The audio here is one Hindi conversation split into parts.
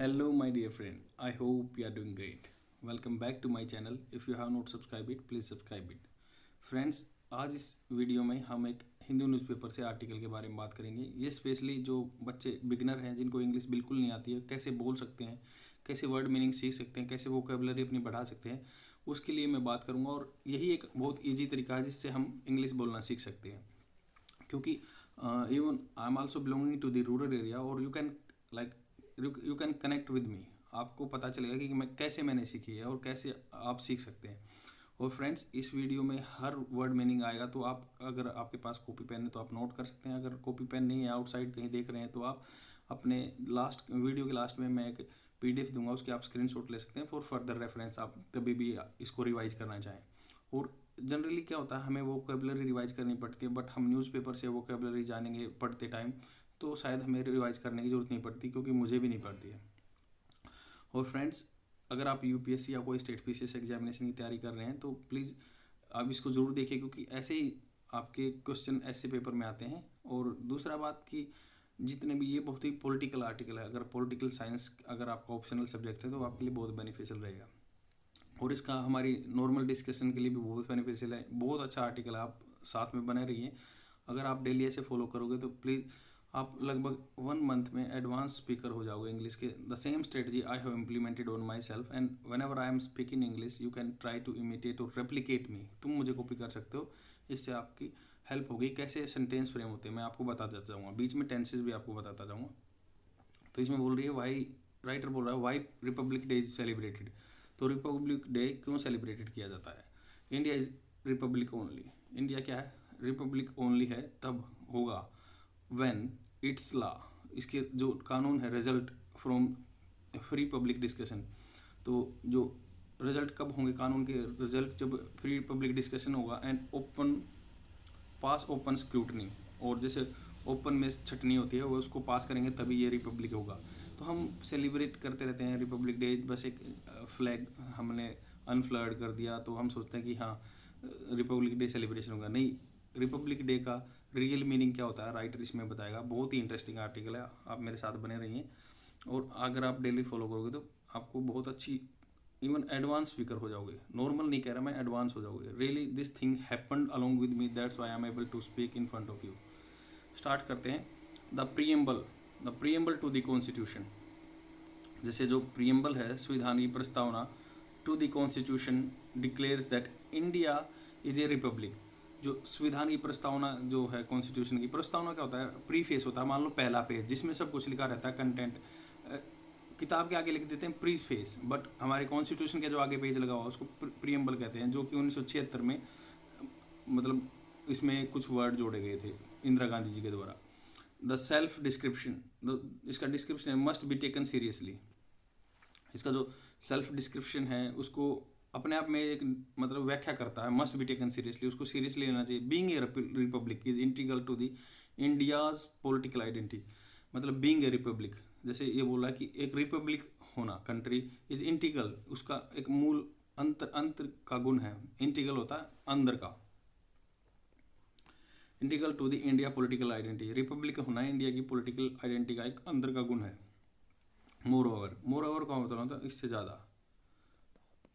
Hello my dear friend, I hope you are doing great. Welcome back to my channel. If you have not subscribed it, please subscribe it. Friends, आज इस वीडियो में हम एक हिंदू न्यूज़पेपर से आर्टिकल के बारे में बात करेंगे। ये स्पेशली जो बच्चे बिगनर हैं, जिनको इंग्लिश बिल्कुल नहीं आती है, कैसे बोल सकते हैं, कैसे वर्ड मीनिंग सीख सकते हैं, कैसे वोकेबलरी अपनी बढ़ा सकते हैं, उसके लिए मैं बात करूँगा। और यही एक बहुत ईजी तरीका है जिससे हम इंग्लिश बोलना सीख सकते हैं। क्योंकि even I am also belonging to the rural area और you can connect with me. आपको पता चलेगा कि मैंने सीखी है और कैसे आप सीख सकते हैं। और फ्रेंड्स, इस वीडियो में हर वर्ड मीनिंग आएगा, तो आप अगर आपके पास कॉपी पेन है तो आप नोट कर सकते हैं। अगर कॉपी पेन नहीं है, आउटसाइड कहीं देख रहे हैं, तो आप अपने वीडियो के लास्ट में मैं एक PDF दूंगा, उसके आप स्क्रीनशॉट ले सकते हैं फॉर फर्दर रेफरेंस, आप कभी भी इसको रिवाइज करना चाहें। और जनरली क्या होता है, हमें वोकेबलरी रिवाइज करनी पड़ती है, बट हम न्यूज़पेपर से वोकेबलरी जानेंगे पढ़ते टाइम, तो शायद हमें रिवाइज करने की ज़रूरत नहीं पड़ती, क्योंकि मुझे भी नहीं पड़ती है। और फ्रेंड्स, अगर आप UPSC या कोई स्टेट PCS एग्जामिनेशन की तैयारी कर रहे हैं, तो प्लीज़ आप इसको ज़रूर देखिए, क्योंकि ऐसे ही आपके क्वेश्चन ऐसे पेपर में आते हैं। और दूसरा बात कि जितने भी ये बहुत ही पॉलिटिकल आर्टिकल है, अगर पॉलिटिकल साइंस अगर आपका ऑप्शनल सब्जेक्ट है तो आपके लिए बहुत बेनिफिशियल रहेगा। और इसका हमारी नॉर्मल डिस्कशन के लिए भी बहुत बेनिफिशियल है। बहुत अच्छा आर्टिकल है, आप साथ में बने रहिए। अगर आप डेली ऐसे फॉलो करोगे तो प्लीज़ आप लगभग 1 मंथ में एडवांस स्पीकर हो जाओगे इंग्लिश के। The same strategy I have implemented on myself, and whenever I am speaking English you can try to imitate और रेप्लिकेट मी। तुम मुझे कॉपी कर सकते हो, इससे आपकी हेल्प होगी। कैसे सेंटेंस फ्रेम होते हैं मैं आपको बताता जाऊँगा, बीच में टेंसेस भी आपको बताता जाऊँगा। तो इसमें बोल रही है वाई, राइटर बोल रहा है why republic day is celebrated. तो रिपब्लिक डे क्यों सेलिब्रेटेड किया जाता है? India is republic only. India क्या है? रिपब्लिक ओनली है तब होगा व्हेन इट्स लॉ, इसके जो कानून है, result from free public discussion. तो जो रिजल्ट कब होंगे, कानून के रिजल्ट जब फ्री पब्लिक डिस्कशन होगा, एंड ओपन स्क्रूटनी। और जैसे ओपन में छटनी होती है, वो उसको पास करेंगे तभी ये रिपब्लिक होगा। तो हम सेलिब्रेट करते रहते हैं रिपब्लिक डे, बस एक फ्लैग हमने अनफ्लर्ड कर दिया तो हम सोचते हैं कि हाँ रिपब्लिक डे सेलिब्रेशन होगा। नहीं, रिपब्लिक डे का रियल मीनिंग क्या होता है राइटर इसमें बताएगा। बहुत ही इंटरेस्टिंग आर्टिकल है, आप मेरे साथ बने रहिए। और अगर आप डेली फॉलो करोगे तो आपको बहुत अच्छी, इवन एडवांस स्पीकर हो जाओगे। नॉर्मल नहीं कह रहा मैं, एडवांस हो जाओगे। Really this thing happened along with me, that's why I am able to speak in front of you. Start करते हैं। The preamble to the constitution. जैसे जो प्रीएम्बल है, संविधान की प्रस्तावना, to the constitution declares that India is a republic. जो संविधान की प्रस्तावना जो है, कॉन्स्टिट्यूशन की प्रस्तावना क्या होता है? प्रीफेस होता है, मान लो पहला पेज जिसमें सब कुछ लिखा रहता है, कंटेंट। किताब के आगे लिख देते हैं प्रीफेस, बट हमारे कॉन्स्टिट्यूशन के जो आगे पेज लगा हुआ उसको प्रीएम्बल कहते हैं, जो कि 1976 में मतलब इसमें कुछ वर्ड जोड़े गए थे इंदिरा गांधी जी के द्वारा। द सेल्फ डिस्क्रिप्शन, इसका डिस्क्रिप्शन है मस्ट बी टेकन सीरियसली। इसका जो सेल्फ डिस्क्रिप्शन है उसको अपने आप में एक मतलब व्याख्या करता है, मस्ट बी टेकन सीरियसली, उसको सीरियसली लेना चाहिए। Being a republic is integral to the India's political identity. मतलब बीइंग ए रिपब्लिक, जैसे ये बोला कि एक रिपब्लिक होना, कंट्री इज इंटीग्रल, उसका एक मूल अंतर का गुण है। इंटीग्रल होता है अंदर का, integral to the India political identity. Republic होना इंडिया की पॉलिटिकल आइडेंटिटी का एक अंदर का गुण है। मोर ओवर का मतलब होता है इससे ज़्यादा।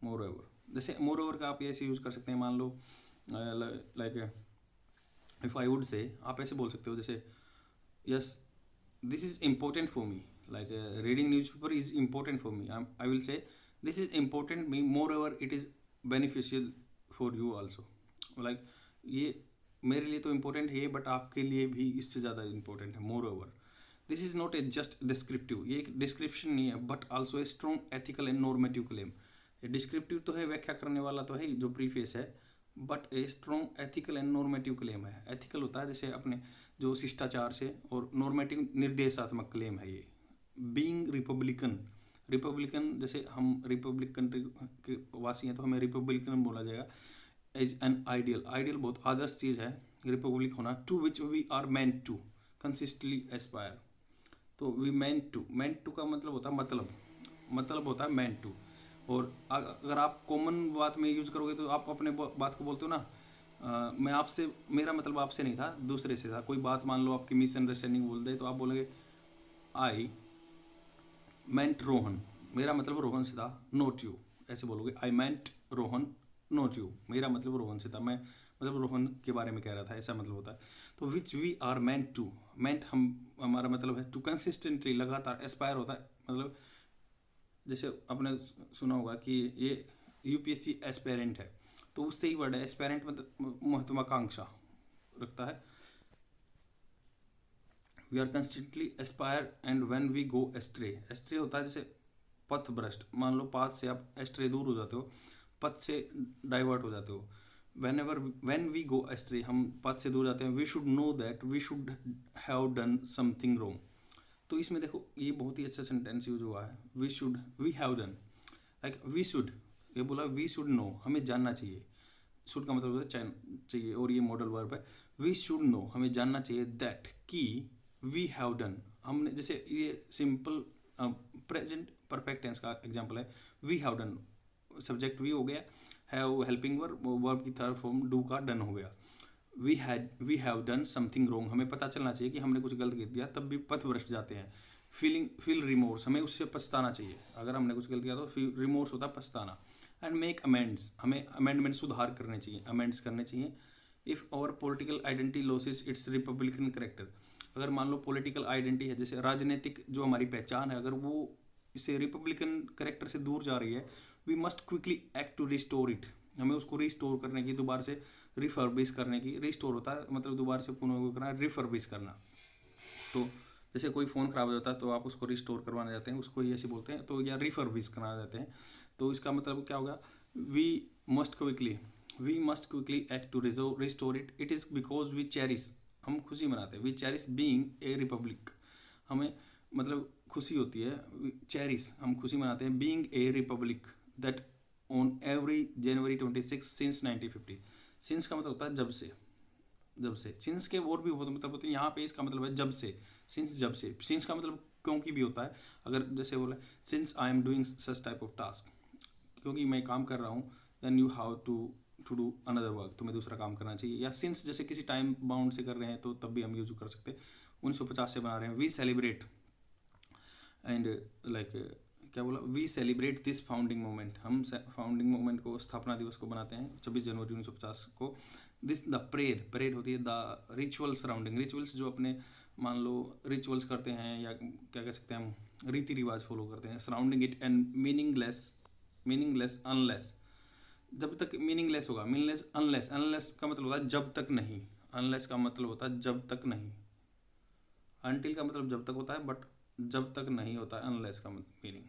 मोर ओवर, जैसे मोर ओवर का आप ऐसे यूज़ कर सकते हैं, मान लो like if I would say, आप ऐसे बोल सकते हो जैसे yes this is important for me, like reading newspaper is important for me. I will say this is important me, moreover it is beneficial for you also. Like ये मेरे लिए तो इम्पोर्टेंट है, बट आपके लिए भी इससे ज़्यादा इम्पोर्टेंट है। More over, this is not a just descriptive, ये एक डिस्क्रिप्शन नहीं है, but also a strong ethical and normative claim. Descriptive तो है, व्याख्या करने वाला तो है जो प्रीफेस है, but a strong ethical and normative claim है। एथिकल होता है जैसे अपने जो शिष्टाचार से, और नॉर्मेटिव निर्देशात्मक क्लेम है ये। बीइंग रिपब्लिकन जैसे हम रिपब्लिक कंट्री के वासी हैं तो हमें रिपब्लिकन बोला जाएगा। एज एन आइडियल बहुत आदर्श चीज़ है रिपब्लिक होना। To which we are meant to consistently aspire. तो वी मेंट टू का मतलब होता है मतलब होता है मेंट टू। और अगर आप कॉमन बात में यूज करोगे तो आप अपने बात को बोलते हो ना, मैं आपसे, मेरा मतलब आपसे नहीं था, दूसरे से था। कोई बात मान लो आपकी मिसअंडरस्टैंडिंग बोल दे तो आप बोलेंगे आई मेंट रोहन, मेरा मतलब रोहन से था, नोट यू, ऐसे बोलोगे। आई मेंट रोहन नोट यू, मेरा मतलब रोहन से था, मैं मतलब रोहन के बारे में कह रहा था, ऐसा मतलब होता है। तो which we are meant to, meant हम, हमारा मतलब है टू कंसिस्टेंटली, लगातार, एस्पायर होता है, मतलब जैसे आपने सुना होगा कि ये यूपीएससी एस्पेरेंट है, तो उससे ही वर्ड है एस्पेरेंट, मतलब महत्वाकांक्षा रखता है। We are constantly aspire and when we go astray, astray होता है जैसे पथ भ्रष्ट, मान लो पाथ से आप एस्ट्रे दूर हो जाते हो, पथ से डाइवर्ट हो जाते हो। Whenever when we go astray, हम पथ से दूर जाते हैं, we should know that we should have done something wrong. तो इसमें देखो ये बहुत ही अच्छा सेंटेंस यूज हुआ है, we should, we have done, like we should, ये बोला वी शुड नो, हमें जानना चाहिए, शुड का मतलब होता है चाहिए, और ये मॉडल वर्ब है। वी शुड नो, हमें जानना चाहिए, दैट कि वी हैव डन, हमने, जैसे ये सिंपल प्रेजेंट परफेक्ट टेंस का एग्जांपल है, we have done, subject we हो गया, हैव हेल्पिंग वर्ब, वर्ब की थर्ड फॉर्म डू का डन हो गया। We have done something wrong, हमें पता चलना चाहिए कि हमने कुछ गलत कर दिया, तब भी पथभ्रष्ट जाते हैं। फील रिमोर्स, हमें उससे पछताना चाहिए, अगर हमने कुछ गलत किया तो रिमोर्स होता है पछताना। एंड मेक अमेंड्स, हमें अमेंडमेंट, सुधार करने चाहिए, अमेंड्स करने चाहिए। इफ़ और political identity losses it's Republican character, अगर मान लो पॉलिटिकल आइडेंटिटी है, जैसे राजनीतिक जो हमारी पहचान है, अगर वो इसे रिपब्लिकन करेक्टर से दूर जा रही है, we must quickly act to restore it, हमें उसको रिस्टोर करने की, दोबारा से रिफर्बिश करने की, रिस्टोर होता है मतलब दोबारा से पुनः करना, रिफर्बिश करना। तो जैसे कोई फ़ोन ख़राब हो जाता है तो आप उसको रिस्टोर करवाने जाते हैं, उसको ही ऐसे बोलते हैं, तो या रिफर्बिश कराना जाते हैं। तो इसका मतलब क्या होगा, we must quickly, we must quickly act to restore it, it is because we cherish, हम खुशी मनाते हैं, we cherish being a republic, हमें मतलब खुशी होती है, चेरिश, हम खुशी मनाते हैं, being a Republic that on every January 26 since 1950, since का मतलब होता है जब से, जब से, सिंस के और भी बहुत मतलब होते हैं, यहाँ पे इसका मतलब है जब से, सिंस जब से, सिंस का मतलब क्योंकि भी होता है, अगर जैसे बोले since I am doing such type of task, क्योंकि मैं काम कर रहा हूँ, then you have to do another work, तुम्हें दूसरा काम करना चाहिए। या सिंस जैसे किसी टाइम बाउंड से कर रहे हैं तो तब भी हम यूज कर सकते हैं। 1950 से बना रहे हैं, वी सेलिब्रेट एंड लाइक क्या बोला, we celebrate this founding moment, हम फाउंडिंग मोमेंट को, स्थापना दिवस को बनाते हैं 26 जनवरी 1950 को। दिस द परेड, परेड होती है द रिचुअल सराउंडिंग, रिचुअल्स जो अपने मान लो रिचुअल्स करते हैं, या क्या कह सकते हैं हम, रीति रिवाज फॉलो करते हैं, surrounding it and meaningless, meaningless unless, जब तक मीनिंगलेस होगा, मीनिंगलेस अनलेस, अनलेस का मतलब होता है जब तक नहीं, अनलेस का मतलब होता है जब तक नहीं, अनटिल का मतलब जब तक होता है, बट जब तक नहीं होता है, अनलेस का मीनिंग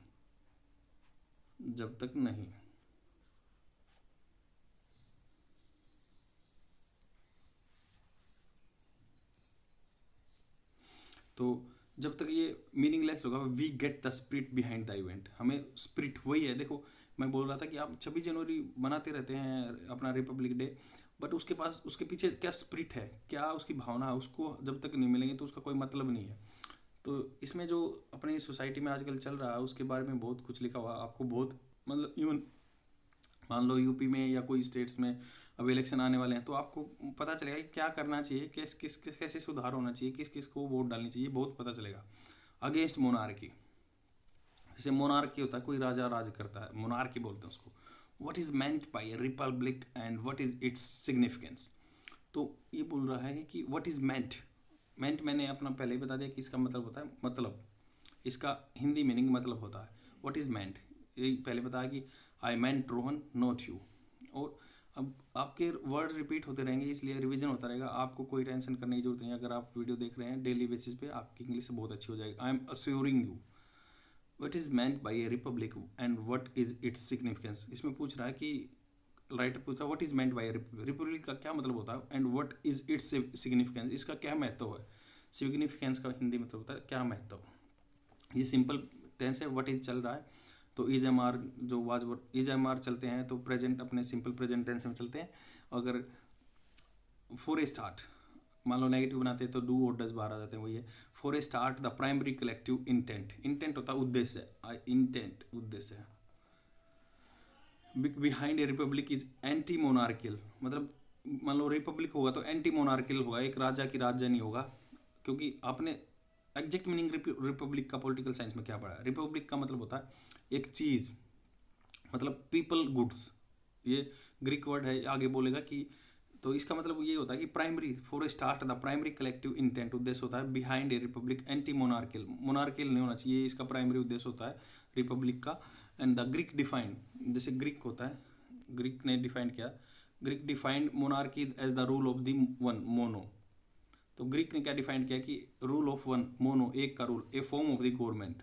जब तक नहीं। तो जब तक ये मीनिंगलेस होगा, we get the spirit behind the event, हमें स्पिरिट वही है। देखो मैं बोल रहा था कि आप 26 जनवरी मनाते रहते हैं अपना रिपब्लिक डे, बट उसके पास, उसके पीछे क्या स्पिरिट है, क्या उसकी भावना है, उसको जब तक नहीं मिलेंगे तो उसका कोई मतलब नहीं है। तो इसमें जो अपनी सोसाइटी में आजकल चल रहा है उसके बारे में बहुत कुछ लिखा हुआ, आपको बहुत मतलब इवन मान लो यूपी में या कोई स्टेट्स में अब इलेक्शन आने वाले हैं, तो आपको पता चलेगा कि क्या करना चाहिए, किस कैसे सुधार होना चाहिए, किस किस को वोट डालनी चाहिए, बहुत पता चलेगा। अगेंस्ट मोनार्की, जैसे मोनार्की होता है, कोई राजा राज करता है, मोनार्की बोलते हैं उसको। What is meant by Republic and what is its significance, तो ये बोल रहा है कि व्हाट इज मेंट, मेंट मैंने अपना पहले ही बता दिया कि इसका मतलब होता है मतलब, इसका हिंदी मीनिंग मतलब होता है। व्हाट इज मेंट, ये पहले बताया कि आई मेंट रोहन नॉट यू, और अब आपके वर्ड रिपीट होते रहेंगे, इसलिए रिवीजन होता रहेगा, आपको कोई टेंशन करने की जरूरत नहीं है। अगर आप वीडियो देख रहे हैं डेली बेसिस पे, आपकी इंग्लिश बहुत अच्छी हो जाएगी। I am assuring you. What is meant by A Republic and what is its significance, इसमें पूछ रहा है कि राइटर पूछा what is meant by Republic का क्या मतलब होता है, and what is its significance, इसका क्या महत्व है। सिग्निफिकेंस का हिंदी मतलब होता है क्या महत्व। ये सिंपल टेंस है, व्हाट इज चल रहा है, तो इज एम आर जो वाज इज एम आर चलते हैं तो प्रेजेंट अपने सिंपल प्रेजेंट टेंस में चलते हैं। अगर फॉर ए स्टार्ट मान लो नेगेटिव बनाते हैं तो डू और डज बाहर आ जाते हैं, वही है। For a start the primary collective intent, intent होता है उद्देश्य, इंटेंट उद्देश्य है। Behind a republic is anti monarchial, मतलब मान लो रिपब्लिक होगा तो एंटी मोनार्कियल होगा, एक राजा की राज्य नहीं होगा, क्योंकि आपने एग्जैक्ट मीनिंग रिपब्लिक का पॉलिटिकल साइंस में क्या पढ़ा है? रिपब्लिक का मतलब होता है एक चीज़, मतलब पीपल गुड्स, ये ग्रीक वर्ड है, आगे बोलेगा कि, तो इसका मतलब ये होता है कि primary for a start the primary collective intent, उद्देश्य होता है behind a Republic anti monarchial, monarchial नहीं होना चाहिए, इसका प्राइमरी उद्देश्य होता है रिपब्लिक का। एंड द ग्रीक डिफाइंड, जैसे ग्रीक होता है, ग्रीक ने डिफाइंड किया, Greek defined monarchy as the rule of the one mono. तो ग्रीक ने क्या डिफाइंड किया कि रूल ऑफ वन मोनो, एक का rule, a form of the government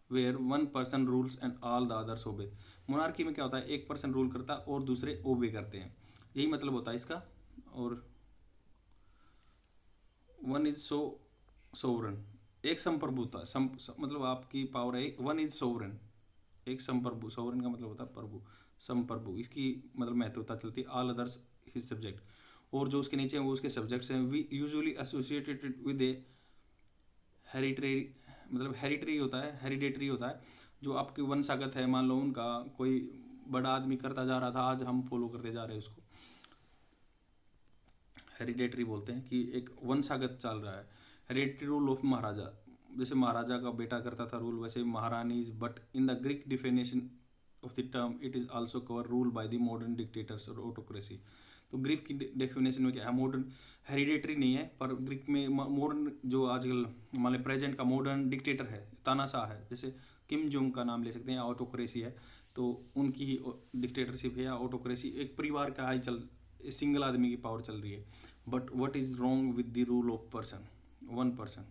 where one person rules and all the others obey. Monarchy में क्या होता है, एक पर्सन रूल करता है और दूसरे ओबे करते हैं, यही मतलब होता है इसका। और वन इज सोवरन, एक संप्रभुता, मतलब आपकी पावर है, वन इज सोवरन, एक संप्रभु, सोवरन का मतलब होता है प्रभु, संप्रभु, इसकी मतलब महत्वता चलती है। ऑल अदर्स हिज सब्जेक्ट, और जो उसके नीचे हैं वो उसके सब्जेक्ट्स हैं। We usually associated with a hereditary, मतलब हेरिटरी होता है, हेरिडेटरी होता है, जो आपके वंशागत है, मान लो उनका कोई बड़ा आदमी करता जा रहा था, आज हम फॉलो करते जा रहे हैं उसको, हेरिडेटरी बोलते हैं कि एक वंशागत चल रहा है। हेरिडेटरी रूल ऑफ महाराजा, जैसे महाराजा का बेटा करता था रूल, वैसे महारानीज, but in the Greek definition of the term it is also cover rule by the modern dictators और ऑटोक्रेसी। तो ग्रीक की डेफिनेशन में क्या है, मॉडर्न हेरिडेटरी नहीं है, पर ग्रीक में मॉडर्न जो आजकल मान लो प्रेजेंट का मॉडर्न डिक्टेटर है, तानाशाह है, जैसे किम जोंग का नाम ले सकते हैं, ऑटोक्रेसी है, तो उनकी ही डिक्टेटरशिप है या ऑटोक्रेसी, एक परिवार का ही चल, सिंगल आदमी की पावर चल रही है। But what is wrong with the rule of person, one person.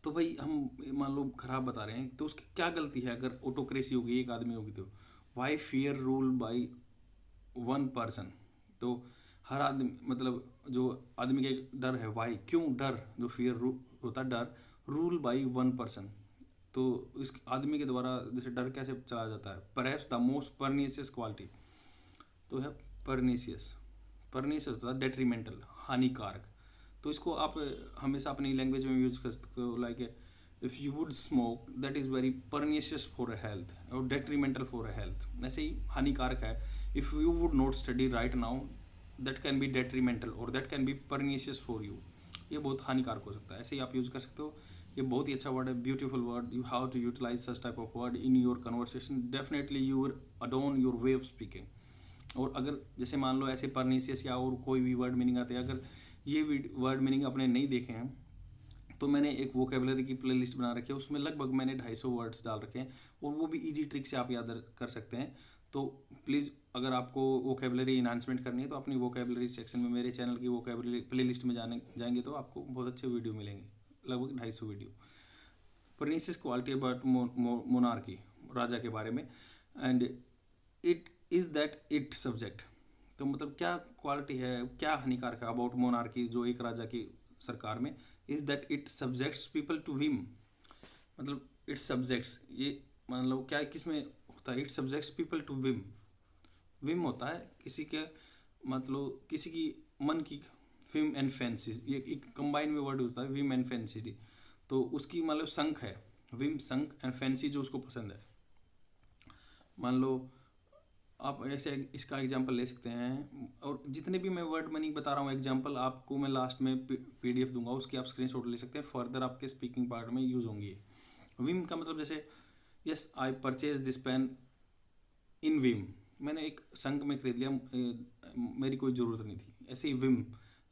तो भाई हम मान लो खराब बता रहे हैं, तो उसकी क्या गलती है अगर ऑटोक्रेसी होगी, एक आदमी होगी तो? Why fear rule by one person, तो हर आदमी, मतलब जो आदमी का डर है, वाई, क्यों डर, जो फियर होता है डर, रूल बाई वन पर्सन, तो इस आदमी के द्वारा जैसे डर कैसे चला जाता है। Perhaps the most pernicious quality, तो है परनीशियस, परनीशियस होता है डेट्रीमेंटल, हानिकारक, तो इसको आप हमेशा अपनी लैंग्वेज में यूज कर सकते हो, like if you would smoke that is very pernicious for a health और डेट्रीमेंटल फॉर अ हेल्थ, ऐसे ही हानिकारक है। If you would not study right now that can be detrimental और that can be pernicious for you, ये बहुत हानिकारक हो सकता है, ऐसे ही आप यूज़ कर सकते हो। ये बहुत ही अच्छा वर्ड है, beautiful word, you have to utilise such type of word in your conversation, definitely you will adorn your way of speaking. और अगर जैसे मान लो ऐसे परनीशियस या और कोई भी वर्ड मीनिंग आते हैं, अगर ये वर्ड मीनिंग आपने नहीं देखे हैं तो मैंने एक वोकेबलरी की प्लेलिस्ट बना रखी है, उसमें लगभग मैंने 250 वर्ड्स डाल रखे हैं, और वो भी इजी ट्रिक से आप याद कर सकते हैं। तो प्लीज़ अगर आपको वोकेबलरी इन्हांसमेंट करनी है तो अपनी वोकेबलरी सेक्शन में मेरे चैनल की वोकेबलरी प्लेलिस्ट में जाएंगे तो आपको बहुत अच्छे वीडियो मिलेंगे, लगभग 250 video. Pernicious quality about monarchy, राजा के बारे में, and it is that it subject, तो मतलब क्या क्वालिटी है, क्या हानिकारक है अबाउट मोनार्की, जो एक राजा की सरकार में, is that it subjects people to him, मतलब इट सब्जेक्ट्स, ये मतलब क्या किस में होता है, it subjects people to whim, whim होता है किसी के, मतलब किसी की मन की, विम एंड फैंसी, ये एक कंबाइन में वर्ड होता है, विम एंड फैंसी, तो उसकी मतलब संख है, विम संख एंड फैंसी जो उसको पसंद है। मान लो आप ऐसे इसका एग्जांपल ले सकते हैं, और जितने भी मैं वर्ड मीनिंग बता रहा हूँ एग्जांपल आपको मैं लास्ट में पीडीएफ दूंगा, उसकी आप स्क्रीनशॉट ले सकते हैं, फर्दर आपके स्पीकिंग पार्ट में यूज़ होंगी। विम का मतलब जैसे yes I purchase this pain in Vim, मैंने एक संक में खरीद लिया, मेरी कोई ज़रूरत नहीं थी, ऐसे ही विम,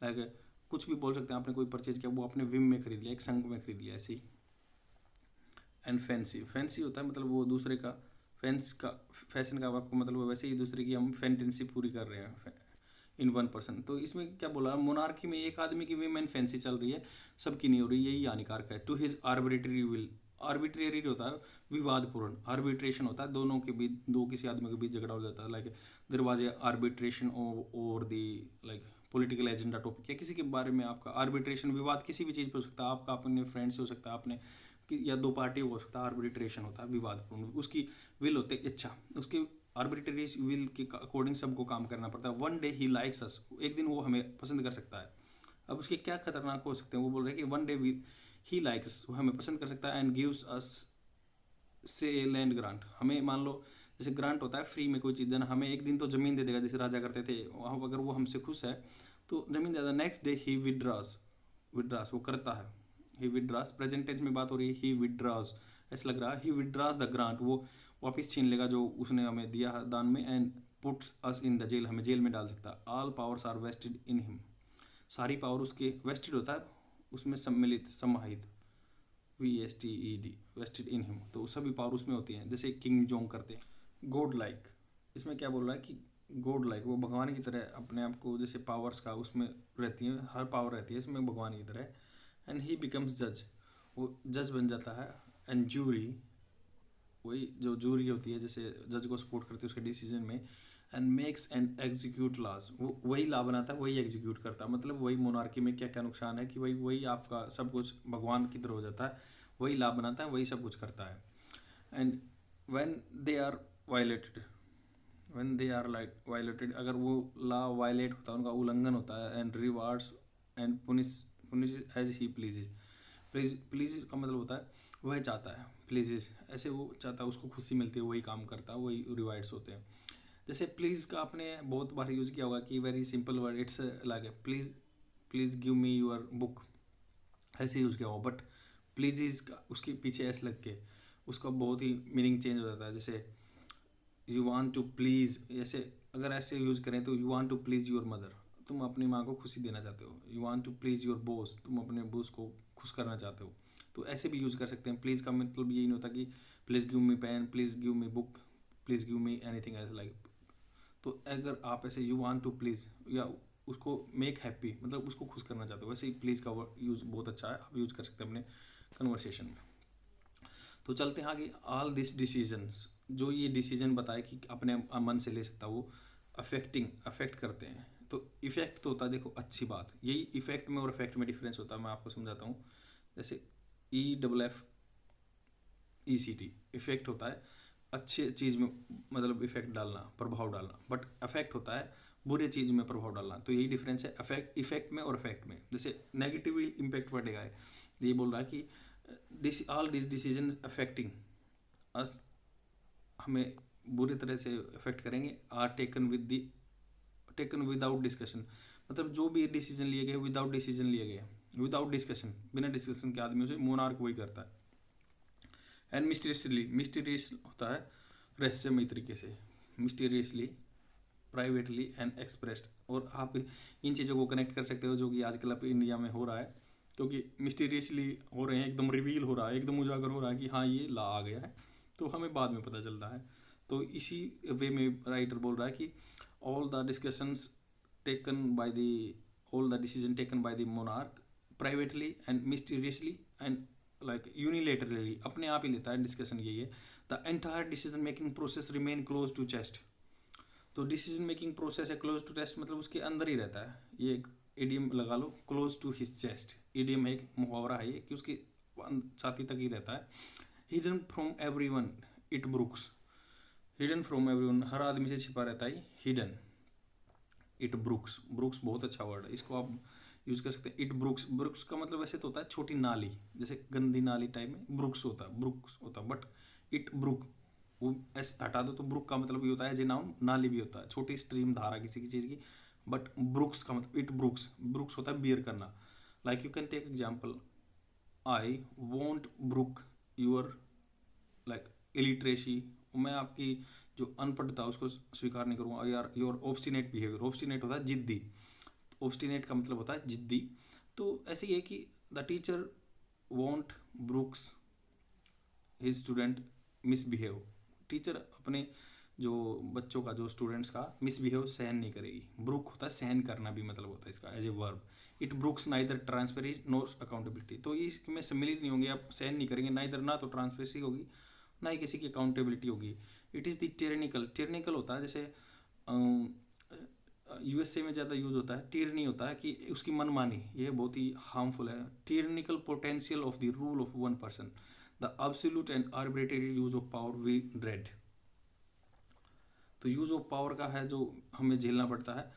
लाइक कुछ भी बोल सकते हैं, आपने कोई परचेज किया वो आपने विम में खरीद लिया, एक संक में खरीद लिया, ऐसे ही। एंड फैंसी, फैंसी होता है मतलब वो दूसरे का, फैशन का आपको मतलब वैसे ही दूसरे की हम फैंटेंसी पूरी कर रहे हैं इन वन पर्सन। तो इसमें क्या बोला, मोनार्की में एक आदमी की विमेन फैंसी चल रही है, सबकी नहीं हो रही, यही हानिकारक है। To his arbitrary will, arbitrary होता है विवादपूर्ण, आर्बिट्रेशन होता है दोनों के बीच, दो किसी आदमी के बीच झगड़ा हो जाता है, like there was a arbitration over the like political agenda topic, या किसी के बारे में आपका आर्बिट्रेशन, विवाद किसी भी चीज़ पे हो सकता है, आपका अपने फ्रेंड से हो सकता है, आपने या दो पार्टी हो सकता है, आर्बिट्रेशन होता है विवादपूर्ण, उसकी विल होते इच्छा, उसकी आर्बिट्रेरी विल के अकॉर्डिंग सबको काम करना पड़ता है। वन डे ही लाइक्स अस, एक दिन वो हमें पसंद कर सकता है। अब उसके क्या खतरनाक हो सकते हैं, वो बोल रहे हैं कि वन डे ही लाइक्स, वो हमें पसंद कर सकता है, एंड गिव्स अस से लैंड ग्रांट, हमें मान लो जैसे ग्रांट होता है फ्री में कोई चीज़ देना, हमें एक दिन तो ज़मीन दे देगा, जैसे राजा करते थे, अगर वो हमसे खुश है तो ज़मीन दे देगा। नेक्स्ट डे ही विड्रॉज, विड्रास वो करता है, ही विड्रास। प्रेजेंट टेंस में बात हो रही है, ही विड्रास, ऐसा लग रहा है ही विड्रास द ग्रांट, वो वापस छीन लेगा जो उसने हमें दिया है दान में, and puts us in the jail, हमें जेल में डाल सकता है। All powers are vested in him, सारी पावर उसके, वेस्टेड होता है उसमें सम्मिलित, समाहित, VSTED, वेस्टेड इन हिम, तो सभी पावर उसमें होती हैं, जैसे किंग जोंग करते हैं। गॉड लाइक, इसमें क्या बोल रहा है कि गॉड लाइक वो भगवान की तरह अपने आप को, जैसे पावर्स का उसमें रहती है, हर पावर रहती है इसमें भगवान की तरह। एंड ही बिकम्स जज, वो जज बन जाता है। एंड जूरी, वही जो जूरी होती है जैसे जज को सपोर्ट करती है उसके डिसीजन में। And makes and execute laws, वो वही लॉ बनाता है, वही एग्जीक्यूट करता है, मतलब वही मोनार्की में क्या क्या नुकसान है कि वही वही आपका सब कुछ भगवान की तरह हो जाता है, वही लॉ बनाता है, वही सब कुछ करता है। And when they are violated, when they are like violated, अगर वो लॉ वायलेट होता है, उनका उल्लंघन होता है। And rewards and punish as he please, please का मतलब होता है वह चाहता है, प्लीजेस ऐसे वो चाहता है, उसको खुशी मिलती है, वही काम करता है, वही रिवार्ड्स होते हैं। जैसे प्लीज़ का आपने बहुत बार यूज़ किया होगा कि very simple word, it's like please, please give me your book, ऐसे यूज़ किया होगा। बट प्लीज़ इज का उसके पीछे ऐसे लग के उसका बहुत ही मीनिंग चेंज हो जाता है। जैसे यू वांट टू प्लीज़, ऐसे अगर ऐसे यूज़ करें तो you want to please your mother, तुम अपनी माँ को खुशी देना चाहते हो। You want to please your boss, तुम अपने बॉस को खुश करना चाहते हो। तो ऐसे भी यूज़ कर सकते हैं। प्लीज़ का मतलब यही नहीं होता कि please give me pen, please give me book, please give me anything else like. तो अगर आप ऐसे यू वांट टू प्लीज़ या उसको मेक हैप्पी, मतलब उसको खुश करना चाहते हो, वैसे ही प्लीज़ का यूज़ बहुत अच्छा है, आप यूज़ कर सकते हैं अपने कन्वर्सेशन में। तो चलते हैं आगे। ऑल दिस डिसीजंस, जो ये डिसीजन बताए कि अपने मन से ले सकता, वो अफेक्ट करते हैं। तो इफेक्ट तो होता है, देखो अच्छी बात, यही इफेक्ट में और इफेक्ट में डिफरेंस होता है, मैं आपको समझाता हूँ। जैसे EFFECT, इफेक्ट होता है अच्छी चीज़ में, मतलब इफेक्ट डालना, प्रभाव डालना, बट अफेक्ट होता है बुरे चीज़ में प्रभाव डालना। तो यही डिफरेंस है इफेक्ट में और इफेक्ट में। जैसे नेगेटिव इम्पैक्ट पड़ेगा है, ये बोल रहा है कि this all this decision affecting us, हमें बुरी तरह से अफेक्ट करेंगे। आर टेकन विदाउट डिस्कशन, मतलब जो भी डिसीजन लिए गए विदाउट डिसीजन लिए गए, विदाउट डिस्कशन, बिना डिस्कशन के आदमी से मोनार्क वही करता है। एंड मिस्टीरियस होता है रहस्यमय तरीके से, मिस्टीरियसली, प्राइवेटली एंड एक्सप्रेस्ड। और आप इन चीज़ों को कनेक्ट कर सकते हो जो कि आजकल आप इंडिया में हो रहा है, क्योंकि मिस्टीरियसली हो रहे हैं, एकदम रिवील हो रहा है, एकदम उजागर हो रहा है कि हाँ ये ला आ गया है, तो हमें बाद में पता चलता है। तो इसी वे में राइटर बोल रहा है कि all the discussions taken by the all the decision taken by the monarch privately and mysteriously and like unilaterally, अपने आप ही लेता है डिस्कशन, यही है। The entire decision making process remain close to chest, तो डिसीजन मेकिंग प्रोसेस है क्लोज टू चेस्ट, मतलब उसके अंदर ही रहता है। ये एक इडियम लगा लो, close to his chest, idiom है, एक मुहावरा है ये कि उसकी छाती तक ही रहता है। Hidden from everyone it brooks, hidden from everyone, हर आदमी से छिपा रहता है, हिडन इट ब्रुक्स, ब्रुक्स बहुत अच्छा वर्ड है, इसको आप यूज कर सकते हैं। इट ब्रुक्स, ब्रुक्स का मतलब वैसे तो होता है छोटी नाली, जैसे गंदी नाली टाइप में ब्रुक्स होता है, बट इट ब्रुक, वो एस हटा दो तो ब्रुक का मतलब ये होता है, जे नाउन नाली भी होता है, छोटी स्ट्रीम, धारा किसी की चीज़ की। बट ब्रुक्स का मतलब इट ब्रुक्स, ब्रुक्स होता है बियर करना। Like you can take example, I won't brook your like illiteracy, मैं आपकी जो अनपढ़ता उसको स्वीकार नहीं करूँगा। यार योर ऑब्स्टिनेट बिहेवियर, ऑब्स्टिनेट होता है जिद्दी, ऑब्स्टिनेट का मतलब होता है जिद्दी। तो ऐसे ही है कि the teacher want brooks his student misbehave, teacher अपने जो बच्चों का, जो स्टूडेंट्स का मिसबिहेव सहन नहीं करेगी। ब्रुक होता है सहन करना भी मतलब होता है इसका as a verb. It brooks neither transparency no accountability, तो इसमें सम्मिलित नहीं होंगे, आप सहन नहीं करेंगे, नाइदर ना तो ट्रांसपेरेंसी होगी ना ही किसी की अकाउंटेबिलिटी होगी। इट इज़ द टिरनिकल, टिरनिकल होता है जैसे USA में ज़्यादा यूज़ होता है, टिरनी होता है कि उसकी मनमानी, ये बहुत ही हार्मफुल है। Tyrannical potential of the rule of one person, the absolute and arbitrary use of power we dread. तो यूज ऑफ पावर का है जो हमें झेलना पड़ता है,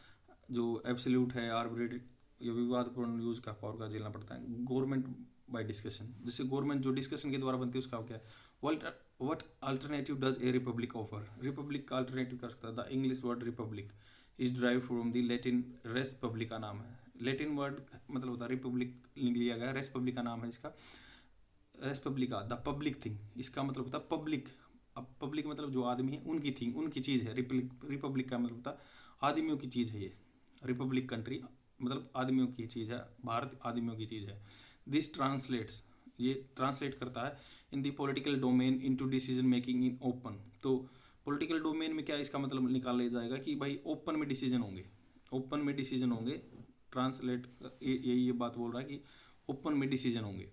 जो एब्सोल्यूट है, आर्बिट्रेरी या विवादपूर्ण यूज का पावर का झेलना पड़ता है। गवर्नमेंट बाय डिस्कशन, जैसे गवर्नमेंट जो डिस्कशन के द्वारा बनती है उसका क्या है। What alternative does a republic offer, republic का अल्टरनेटिव कर सकता है। The English word republic is drive from the Latin res publica नाम है, लेटिन वर्ड मतलब होता है रिपब्लिक लिया गया, रेस पब्लिका नाम है इसका, रेस पब्लिका द पब्लिक थिंग, इसका मतलब होता है पब्लिक। अब पब्लिक मतलब जो आदमी है उनकी थिंग, उनकी चीज़ है। रिपब्लिक का मतलब होता है आदमियों की चीज़ है ये। रिपब्लिक कंट्री मतलब आदमियों की चीज़ है, भारत आदमियों की चीज़ है। दिस ट्रांसलेट्स, ये ट्रांसलेट करता है in the political domain into decision making in open. तो पॉलिटिकल डोमेन में क्या इसका मतलब निकाल लिया जाएगा कि भाई ओपन में डिसीजन होंगे, ओपन में डिसीजन होंगे। ट्रांसलेट ये बात बोल रहा है कि ओपन में डिसीजन होंगे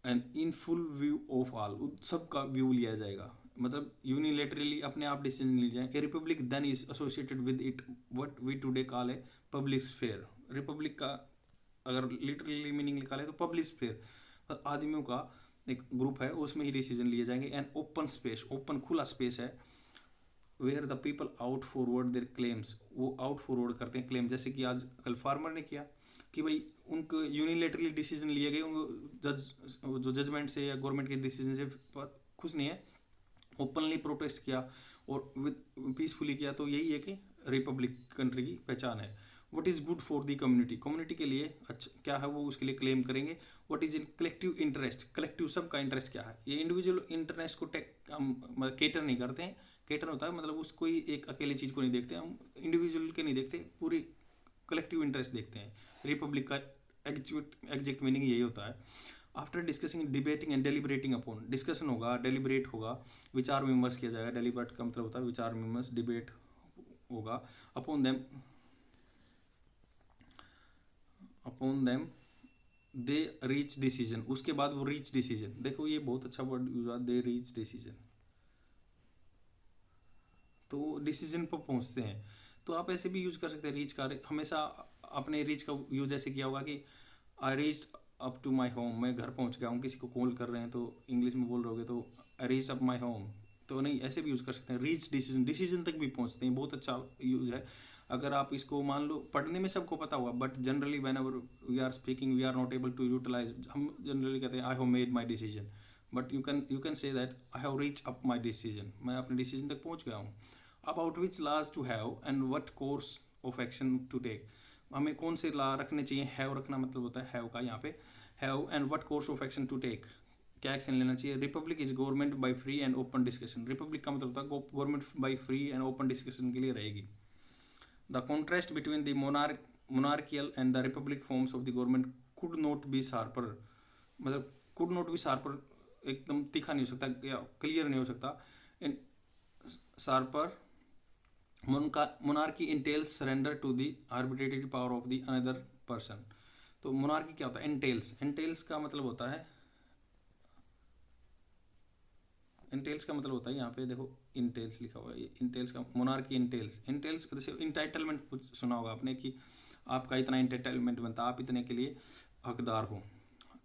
and in full view of all, सबका व्यू लिया जाएगा, मतलब यूनिलेटरली अपने आप डिसीजन लिए जाए। A republic then is associated with it what we today call a public sphere. Republic का अगर लिटरली मीनिंग निकाले तो पब्लिक स्फेयर, आदमियों का एक ग्रुप है, उसमें ही डिसीजन लिए जाएंगे। एंड ओपन स्पेस, ओपन खुला स्पेस है, where the people out forward their claims, वो आउट फॉरवर्ड करते हैं क्लेम। जैसे कि आज कल फार्मर ने किया कि भाई उनको यूनिलेटरली डिसीजन लिए गए, उनको जो जजमेंट से या गवर्नमेंट के डिसीजन से खुश नहीं है, ओपनली प्रोटेस्ट किया और विद पीसफुली किया। तो यही है कि रिपब्लिक कंट्री की पहचान है। What is good for the community, community के लिए अच्छा क्या है वो उसके लिए क्लेम करेंगे। What is in collective interest, collective सबका इंटरेस्ट क्या है। ये इंडिविजुअल इंटरेस्ट को केटर नहीं करते हैं। केटर होता है मतलब उसको ही एक अकेली चीज़ को नहीं देखते हम, इंडिविजुअल के नहीं देखते, पूरी कलेक्टिव इंटरेस्ट देखते हैं। रिपब्लिक का एग्जैक्ट मीनिंग यही होता है। After discussing debating and deliberating upon, discussion होगा, डेलिब्रेट होगा, विचार विमर्श किया जाएगा। डेलिब्रेट का मतलब होता है विचार विमर्श, डिबेट होगा। Upon them they reach decision, उसके बाद वो रीच डिसीजन। देखो ये बहुत अच्छा वर्ड यूज हुआ, दे रीच डिसीजन, तो डिसीजन पर पहुंचते हैं। तो आप ऐसे भी यूज कर सकते हैं रीच का। हमेशा आपने रीच का यूज ऐसे किया होगा कि I reached up to my home, मैं घर पहुंच गया हूँ। किसी को कॉल कर रहे हैं तो इंग्लिश में बोल रहे तो आई रीच्ड अप माई होम, तो नहीं ऐसे भी यूज़ कर सकते हैं। रीच डिसीजन, डिसीजन तक भी पहुंचते हैं, बहुत अच्छा यूज है। अगर आप इसको मान लो पढ़ने में सबको पता हुआ, but generally whenever we are speaking we are not able to utilize, हम जनरली कहते हैं I have made my decision, but you can say that I have reach up my decision, मैं अपने डिसीजन तक पहुंच गया हूँ। About which laws to have and what course of action to take, हमें कौन से ला रखने चाहिए। हैव रखना मतलब होता है हैव का यहाँ पे, have and what course of action to take, क्या एक्शन लेना चाहिए। Republic is government by free and open discussion, republic का मतलब होता है government by free and open discussion के लिए रहेगी। The contrast between the monarchial and the republic forms of the government could not be sharper, मतलब कुड नॉट बी शार्पर एकदम तीखा नहीं हो सकता या क्लियर नहीं हो सकता। In sharper monarchy entails surrender to the arbitrary power of the another person. तो मोनार्की क्या होता है, एंटेल्स, एंटेल्स का मतलब होता है, इंटेल्स का मतलब होता है यहाँ पे देखो इंटेल्स लिखा हुआ है, इंटेल्स का मोनार्की इंटेल्स, इंटेल्स जैसे इंटाइटलमेंट कुछ सुना होगा आपने कि आपका इतना इंटाइटलमेंट बनता है, आप इतने के लिए हकदार हो।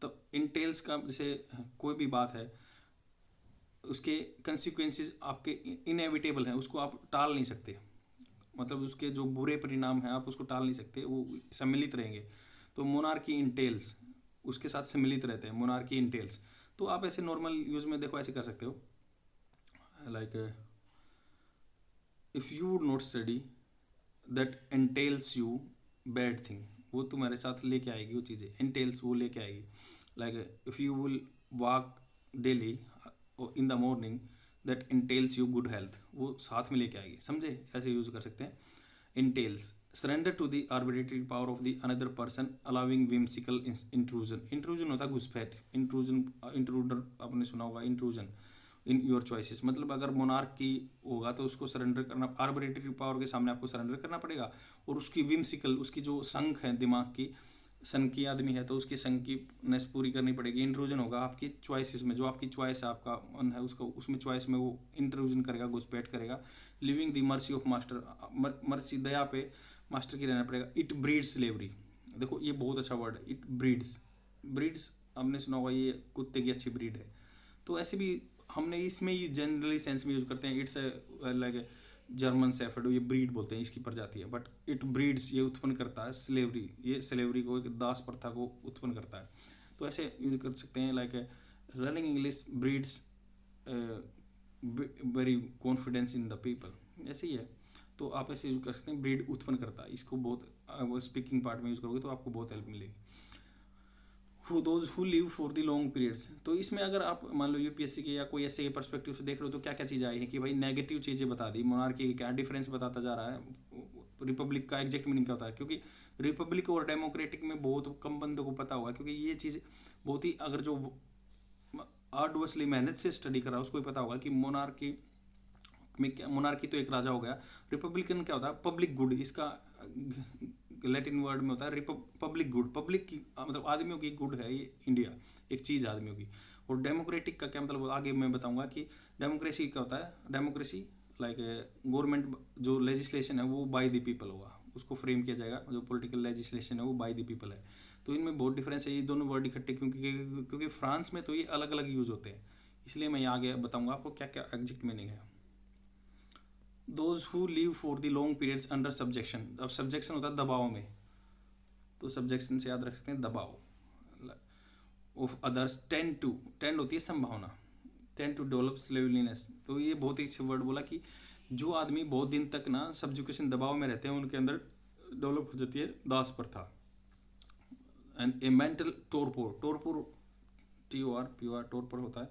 तो इंटेल्स का जैसे कोई भी बात है उसके कंसिक्वेंसेस आपके इनएविटेबल हैं, उसको आप टाल नहीं सकते, मतलब उसके जो बुरे परिणाम हैं आप उसको टाल नहीं सकते, वो सम्मिलित रहेंगे। तो मोनार्की इंटेल्स उसके साथ सम्मिलित रहते हैं, मोनार्की इंटेल्स। तो आप ऐसे नॉर्मल यूज में देखो ऐसे कर सकते हो, like if you would not study that एंटेल्स you bad thing, वो तुम्हारे साथ लेके आएगी वो चीज़ें, एंटेल्स वो लेके आएगी। Like if you will walk daily in the morning that entails you good health, वो साथ में लेके आएगी, समझे, ऐसे यूज कर सकते हैं। Entails surrender to the arbitrary power of the another person allowing whimsical intrusion, intrusion होता है घुसपैठ, इंट्रूजन इंट्रूडर आपने सुना होगा, इंट्रूजन इन योर चॉइसेस, मतलब अगर मोनार्क की होगा तो उसको सरेंडर करना, आर्बिट्रेटरी पावर के सामने आपको सरेंडर करना पड़ेगा। और उसकी विम्सिकल, उसकी जो संख है दिमाग की, सन की आदमी है तो उसकी संकीनेस पूरी करनी पड़ेगी। इंट्रूजन होगा आपकी चॉइसेस में, जो आपकी चॉइस है, आपका मन है उसको, उसमें चॉइस में वो इंट्रूजन करेगा, घुसपैठ करेगा। Living the mercy of master, mercy दया पे मास्टर की रहना पड़ेगा। इट ब्रीड्स स्लेवरी, देखो ये बहुत अच्छा वर्ड है, इट ब्रीड्स, ब्रीड्स आपने सुना होगा ये कुत्ते की अच्छी ब्रीड है। तो ऐसे भी हमने इसमें ही जनरली सेंस में यूज करते हैं, इट्स लाइक जर्मन शेफर्ड, ये ब्रीड बोलते हैं इसकी प्रजाति है, बट इट ब्रीड्स ये उत्पन्न करता है स्लेवरी, ये स्लेवरी को, एक दास प्रथा को उत्पन्न करता है। तो ऐसे यूज कर सकते हैं, like learning English breeds very confidence in the people, ऐसे ही है। तो आप ऐसे यूज कर सकते हैं, ब्रीड उत्पन्न करता है। इसको बहुत स्पीकिंग पार्ट में यूज करोगे तो आपको बहुत हेल्प मिलेगी। Those who live for the long periods, तो इसमें अगर आप मान लो यूपीएससी के या कोई ऐसे के परस्पेक्टिव से देख रहे हो तो क्या क्या चीज़ें आई हैं कि भाई नेगेटिव चीज़ें बता दी, मोनार्की के क्या डिफरेंस बताता जा रहा है, रिपब्लिक का एग्जैक्ट मीनिंग क्या होता है, क्योंकि रिपब्लिक और डेमोक्रेटिक में बहुत कम बंदों को पता होगा, क्योंकि ये चीज़ बहुत ही, अगर जो आर्डुअसली मेहनत से स्टडी कर रहा है उसको ही पता होगा कि मोनार्की में क्या, मोनार्की तो एक राजा हो गया, रिपब्लिकन क्या होता है, पब्लिक गुड, इसका लैटिन वर्ड में होता है पब्लिक गुड, पब्लिक की मतलब आदमियों की गुड है ये इंडिया, एक चीज़ आदमियों की। और डेमोक्रेटिक का क्या मतलब, आगे मैं बताऊंगा कि डेमोक्रेसी क्या होता है। डेमोक्रेसी लाइक गवर्नमेंट जो लेजिस्लेशन है वो बाय द पीपल होगा, उसको फ्रेम किया जाएगा, जो पॉलिटिकल लेजिस्लेशन है वो बाय द पीपल है। तो इनमें बहुत डिफरेंस है, ये दोनों वर्ड इकट्ठे क्योंकि फ्रांस में तो ये अलग अलग यूज होते हैं, इसलिए मैं आगे बताऊंगा आपको क्या क्या एग्जैक्ट मीनिंग है। Those who live for the long periods under subjection, अब सब्जेक्शन होता है दबाव में, तो सब्जेक्शन से याद रख सकते हैं दबाव। ऑफ अदर्स टेंड होती है संभावना, टेंड टू डेवलप स्लेवलीनेस, तो ये बहुत ही अच्छा वर्ड बोला कि जो आदमी बहुत दिन तक ना सब्जुकेशन दबाव में रहते हैं उनके अंदर डेवलप हो जाती है दास प्रथा। And a mental torpor torpor होता है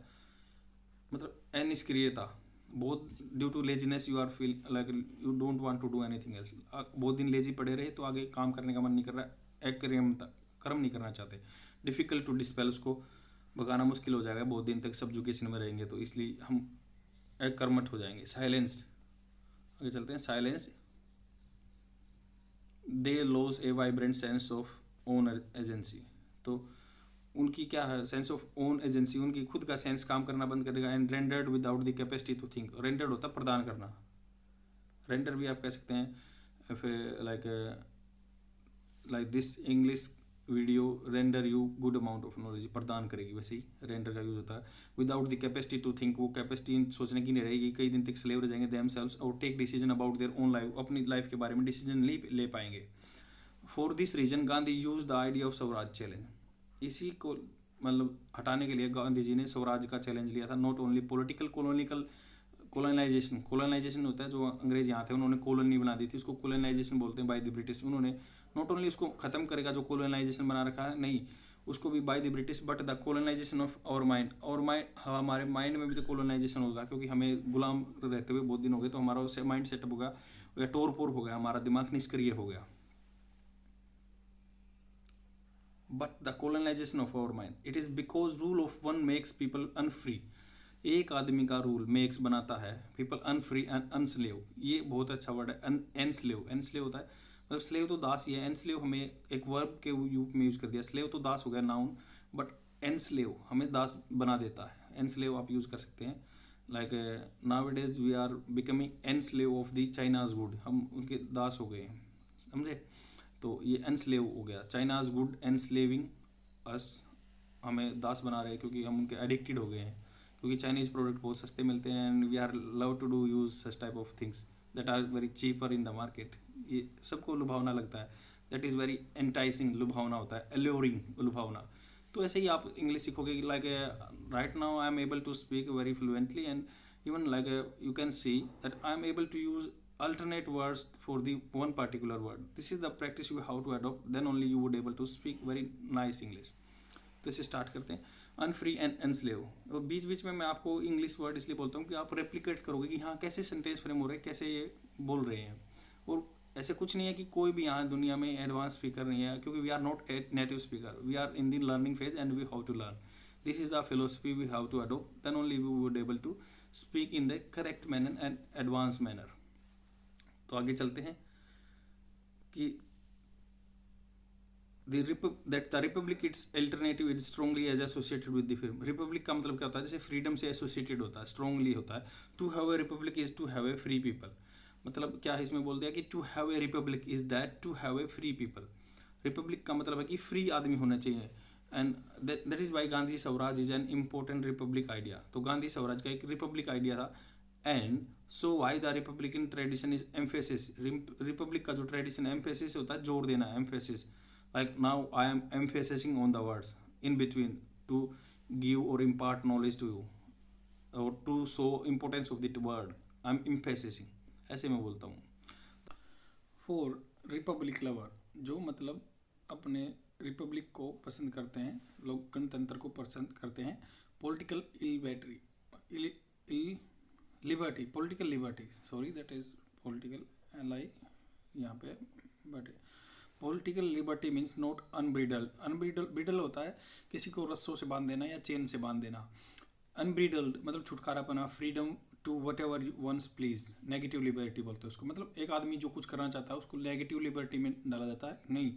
मतलब अनिष्क्रियता, बहुत due to laziness you are feel like you don't want to do anything else, बहुत दिन लेजी पड़े रहे तो आगे काम करने का मन नहीं कर रहा, कर्म नहीं करना चाहते। डिफिकल्ट टू डिस्पेल, उसको भगाना मुश्किल हो जाएगा, बहुत दिन तक सब्जुकेशन में रहेंगे तो इसलिए हम कर्मठ हो जाएंगे। साइलेंस्ड, आगे चलते हैं। Silenced they loss A vibrant sense of own agency, तो उनकी क्या है, सेंस ऑफ ओन एजेंसी, उनकी खुद का सेंस काम करना बंद करेगा। And rendered without the capacity to think, rendered होता है प्रदान करना, रेंडर भी आप कह सकते हैं, फिर like this English video render you good amount of knowledge, प्रदान करेगी, वैसे ही रेंडर का यूज होता है। Without the capacity to think, वो कैपेसिटी सोचने की नहीं रहेगी, कई दिन तक स्लेव रह जाएंगे देम सेल्व्स, और take decision about their own life, अपनी लाइफ के बारे में डिसीजन नहीं ले पाएंगे। For this reason Gandhi use the idea of swaraj challenge, इसी को मतलब हटाने के लिए गांधी जी ने स्वराज का चैलेंज लिया था। नॉट ओनली पॉलिटिकल कोलोनाइजेशन होता है, जो अंग्रेज यहाँ थे उन्होंने कॉलोनी बना दी थी, उसको कोलोनाइजेशन बोलते हैं बाय द ब्रिटिश। उन्होंने नॉट ओनली उसको खत्म करेगा जो कोलोनाइजेशन बना रखा है, नहीं, उसको भी by the British, but the colonisation of our mind, और हमारे माइंड में भी तो कोलोनाइजेशन होगा, क्योंकि हमें गुलाम रहते हुए बहुत दिन हो गए, तो हमारा उससे माइंड सेटअप होगा या टोरपोर हो गया, हमारा दिमाग निष्क्रिय हो गया। But the colonisation of our mind, it is because rule of one makes people unfree, एक आदमी का रूल मेक्स बनाता है पीपल अनफ्री एंड अनस्लेव, ये बहुत अच्छा वर्ड है। एनस्लेव, एनस्लेव होता है मतलब स्लेव तो दास ही है, एनस्लेव हमें एक वर्ब के रूप में यूज कर दिया, स्लेव तो दास हो गया नाउन, बट एनस्लेव हमें दास बना देता है, एनस्लेव आप यूज कर सकते हैं। Like nowadays we are becoming enslave of the China's good, हम उनके दास हो गए हैं, समझे, तो ये एनस्लेव हो गया, चाइनाज गुड एनस्लेविंग अस, हमें दास बना रहे हैं क्योंकि हम उनके एडिक्टेड हो गए हैं, क्योंकि चाइनीज़ प्रोडक्ट बहुत सस्ते मिलते हैं and we are love to do use such type of things that are very cheaper in the market, ये सबको लुभावना लगता है, दैट इज़ वेरी एंटाइसिंग, लुभावना होता है, एल्योरिंग लुभावना। तो ऐसे ही आप इंग्लिश सीखोगे, like right now I am able to speak very fluently and even like you can see that I am able to use alternate words for the one particular word. This is the practice you have to adopt, then only you would able to speak very nice English. तो इसे स्टार्ट करते हैं। अनफ्री एंड एनस्लेव, और बीच बीच में मैं आपको इंग्लिश वर्ड इसलिए बोलता हूँ कि आप रेप्लिकेट करोगे कि हाँ कैसे सेंटेंस फ्रेम हो रहे हैं, कैसे ये बोल रहे हैं। और ऐसे कुछ नहीं है कि कोई भी यहाँ दुनिया में एडवांस स्पीकर नहीं है, क्योंकि we are not a native speaker, we are in the learning phase and we how to learn, this is the philosophy we have to adopt, then only we would able to speak in the correct manner and advance manner. तो आगे चलते हैं कि that the republic its alternative is strongly as associated with the freedom. Republic का मतलब क्या होता है, जैसे फ्रीडम से एसोसिएटेड होता है, स्ट्रॉन्गली होता है। To have a republic is to have a free people, मतलब क्या है इसमें बोल दिया कि to have a republic is that to have a free people. Republic का मतलब है कि फ्री आदमी होना चाहिए, and that is why Gandhi swaraj is an important republic idea. तो गांधी स्वराज का एक रिपब्लिक आइडिया था। And so why the republican tradition is emphasis, republic का जो ट्रेडिशन एम्फेसिस होता है, जोर देना, emphasis, like now I am emphasizing on the words in between to give or impart knowledge to you or to show importance of the word, I am emphasizing, ऐसे मैं बोलता हूँ। फोर, रिपब्लिक लवर, जो मतलब अपने रिपब्लिक को पसंद करते हैं, लोग गणतंत्र को पसंद करते हैं। Political liberty, political liberty, sorry that is political L यहाँ पे, but political liberty means not unbridled. Bridle होता है किसी को रस्सों से बांध देना या चेन से बांध देना। अनब्रिडल्ड मतलब छुटकारापना, freedom to whatever one's please. Negative liberty बोलते हैं उसको, मतलब एक आदमी जो कुछ करना चाहता है उसको नेगेटिव लिबर्टी में डाला जाता है नहीं,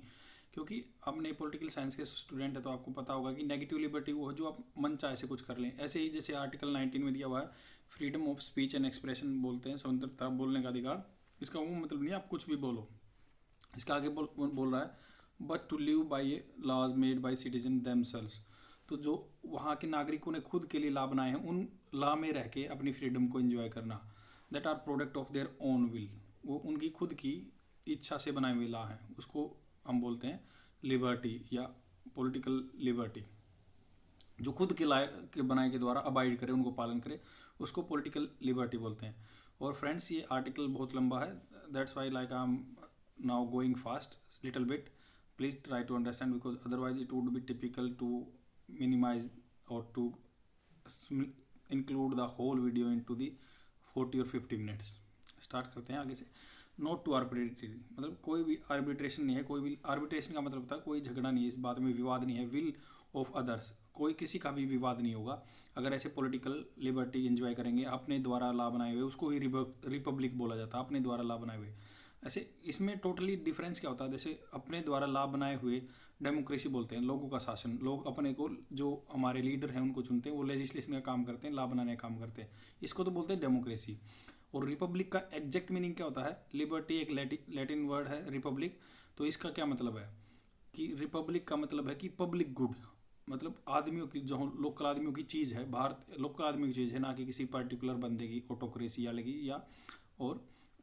क्योंकि आपने पॉलिटिकल साइंस के स्टूडेंट है तो आपको पता होगा कि नेगेटिव लिबर्टी वो है जो आप मन चाहे से कुछ कर लें। ऐसे ही जैसे आर्टिकल 19 में दिया हुआ है freedom of speech and expression, बोलते हैं स्वतंत्रता बोलने का अधिकार। इसका वो मतलब नहीं आप कुछ भी बोलो। इसका आगे बोल रहा है but to live by laws made by citizen themselves. तो जो वहाँ के नागरिकों ने खुद के लिए लॉ बनाए हैं उन लॉ में रह के अपनी फ्रीडम को एंजॉय करना। That are product of their own will, वो उनकी खुद की इच्छा से बनाए हुए लॉ हैं, उसको हम बोलते हैं लिबर्टी या पॉलिटिकल लिबर्टी। जो खुद के लाए के बनाए के द्वारा अबाइड करे, उनको पालन करे, उसको पॉलिटिकल लिबर्टी बोलते हैं। और फ्रेंड्स ये आर्टिकल बहुत लंबा है, that's why like I am now going fast little bit, please try to understand because otherwise it would be typical to minimise और to include the whole video in to the 40 और 50 मिनट्स। स्टार्ट करते हैं आगे से। नॉट टू आर्बिट्रेटरी, मतलब कोई भी आर्बिट्रेशन नहीं है, कोई भी आर्बिट्रेशन का मतलब होता है कोई झगड़ा नहीं है, इस बात में विवाद नहीं है। विल ऑफ अदर्स, कोई किसी का भी विवाद नहीं होगा। अगर ऐसे पॉलिटिकल लिबर्टी एंजॉय करेंगे, अपने द्वारा लॉ बनाए हुए, उसको ही रिपब्लिक बोला जाता है, अपने द्वारा लॉ बनाए हुए। ऐसे इसमें टोटली डिफरेंस क्या होता है, जैसे अपने द्वारा लॉ बनाए हुए डेमोक्रेसी बोलते हैं, लोगों का शासन, लोग अपने को जो हमारे लीडर हैं उनको चुनते हैं, वो लेजिस्लेशन का काम करते हैं, लॉ बनाने का काम करते हैं, इसको तो बोलते हैं डेमोक्रेसी। और रिपब्लिक का एग्जैक्ट मीनिंग क्या होता है, लिबर्टी एक लैटिन वर्ड है रिपब्लिक, तो इसका क्या मतलब है कि रिपब्लिक का मतलब है कि पब्लिक गुड, मतलब आदमियों की जो लोकल आदमियों की चीज़ है, भारत लोकल आदमियों की चीज़ है, ना कि किसी पर्टिकुलर बंदे की ऑटोक्रेसी या लगी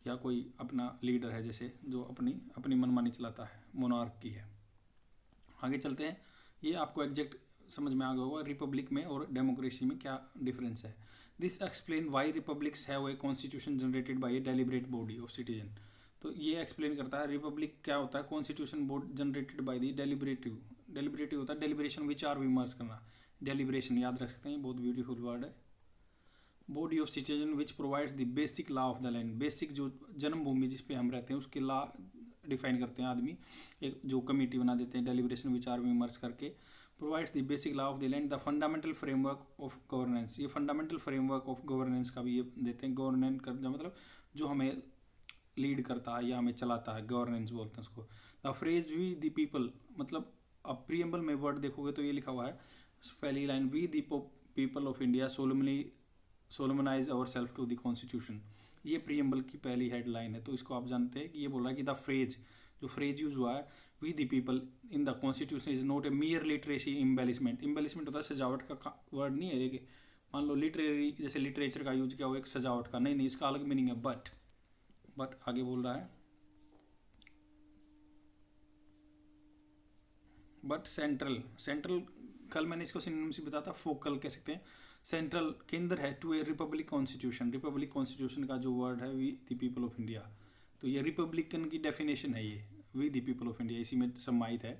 या कोई अपना लीडर है जैसे जो अपनी मनमानी चलाता है, मोनार्क की है। आगे चलते हैं, ये आपको एग्जैक्ट समझ में आ गया होगा रिपब्लिक में और डेमोक्रेसी में क्या डिफरेंस है। This explain why republics have a constitution generated by A deliberate body of citizen. तो ये एक्सप्लेन करता है रिपब्लिक क्या होता है, constitution board generated by the deliberative होता है डेलिब्रेशन, विचार विमर्श करना, डेलिब्रेशन याद रख सकते हैं, बहुत ब्यूटीफुल वर्ड है। Body of citizen which provides the basic law of the land, basic जो जन्मभूमि जिस पे हम रहते हैं उसके लॉ डिफाइन करते हैं आदमी, एक जो कमेटी बना देते हैं डेलिब्रेशन विचार विमर्श करके। Provides the basic law of the land, the fundamental framework of governance, ये फंडामेंटल फ्रेमवर्क ऑफ गवर्नेंस का भी ये देते हैं। गवर्नेंस का मतलब जो हमें लीड करता है या हमें चलाता है, गवर्नेंस बोलते हैं उसको। The phrase we the people, मतलब अब प्रीएम्बल में वर्ड देखोगे तो ये लिखा हुआ है पहली line, we the people of India solemnize our self to the constitution, ये प्रीएम्बल की पहली हेडलाइन है। तो इसको आप जानते हैं कि ये बोल रहा है कि द फ्रेज, जो फ्रेज यूज हुआ है we the people in the constitution is not a mere literacy embellishment. Embellishment होता है सजावट का वर्ड नहीं है, एक मान लो लिटरेरी जैसे लिटरेचर का यूज किया हो एक सजावट का, नहीं इसका अलग मीनिंग है। बट आगे बोल रहा है बट सेंट्रल कल मैंने इसको सिनोनिम से बताया था, फोकल कह सकते हैं, सेंट्रल केंद्र है टू ए रिपब्लिक कॉन्स्टिट्यूशन का जो वर्ड है we the people of India. तो ये रिपब्लिकन की डेफिनेशन है, ये we the people of India इसी में समाहित है।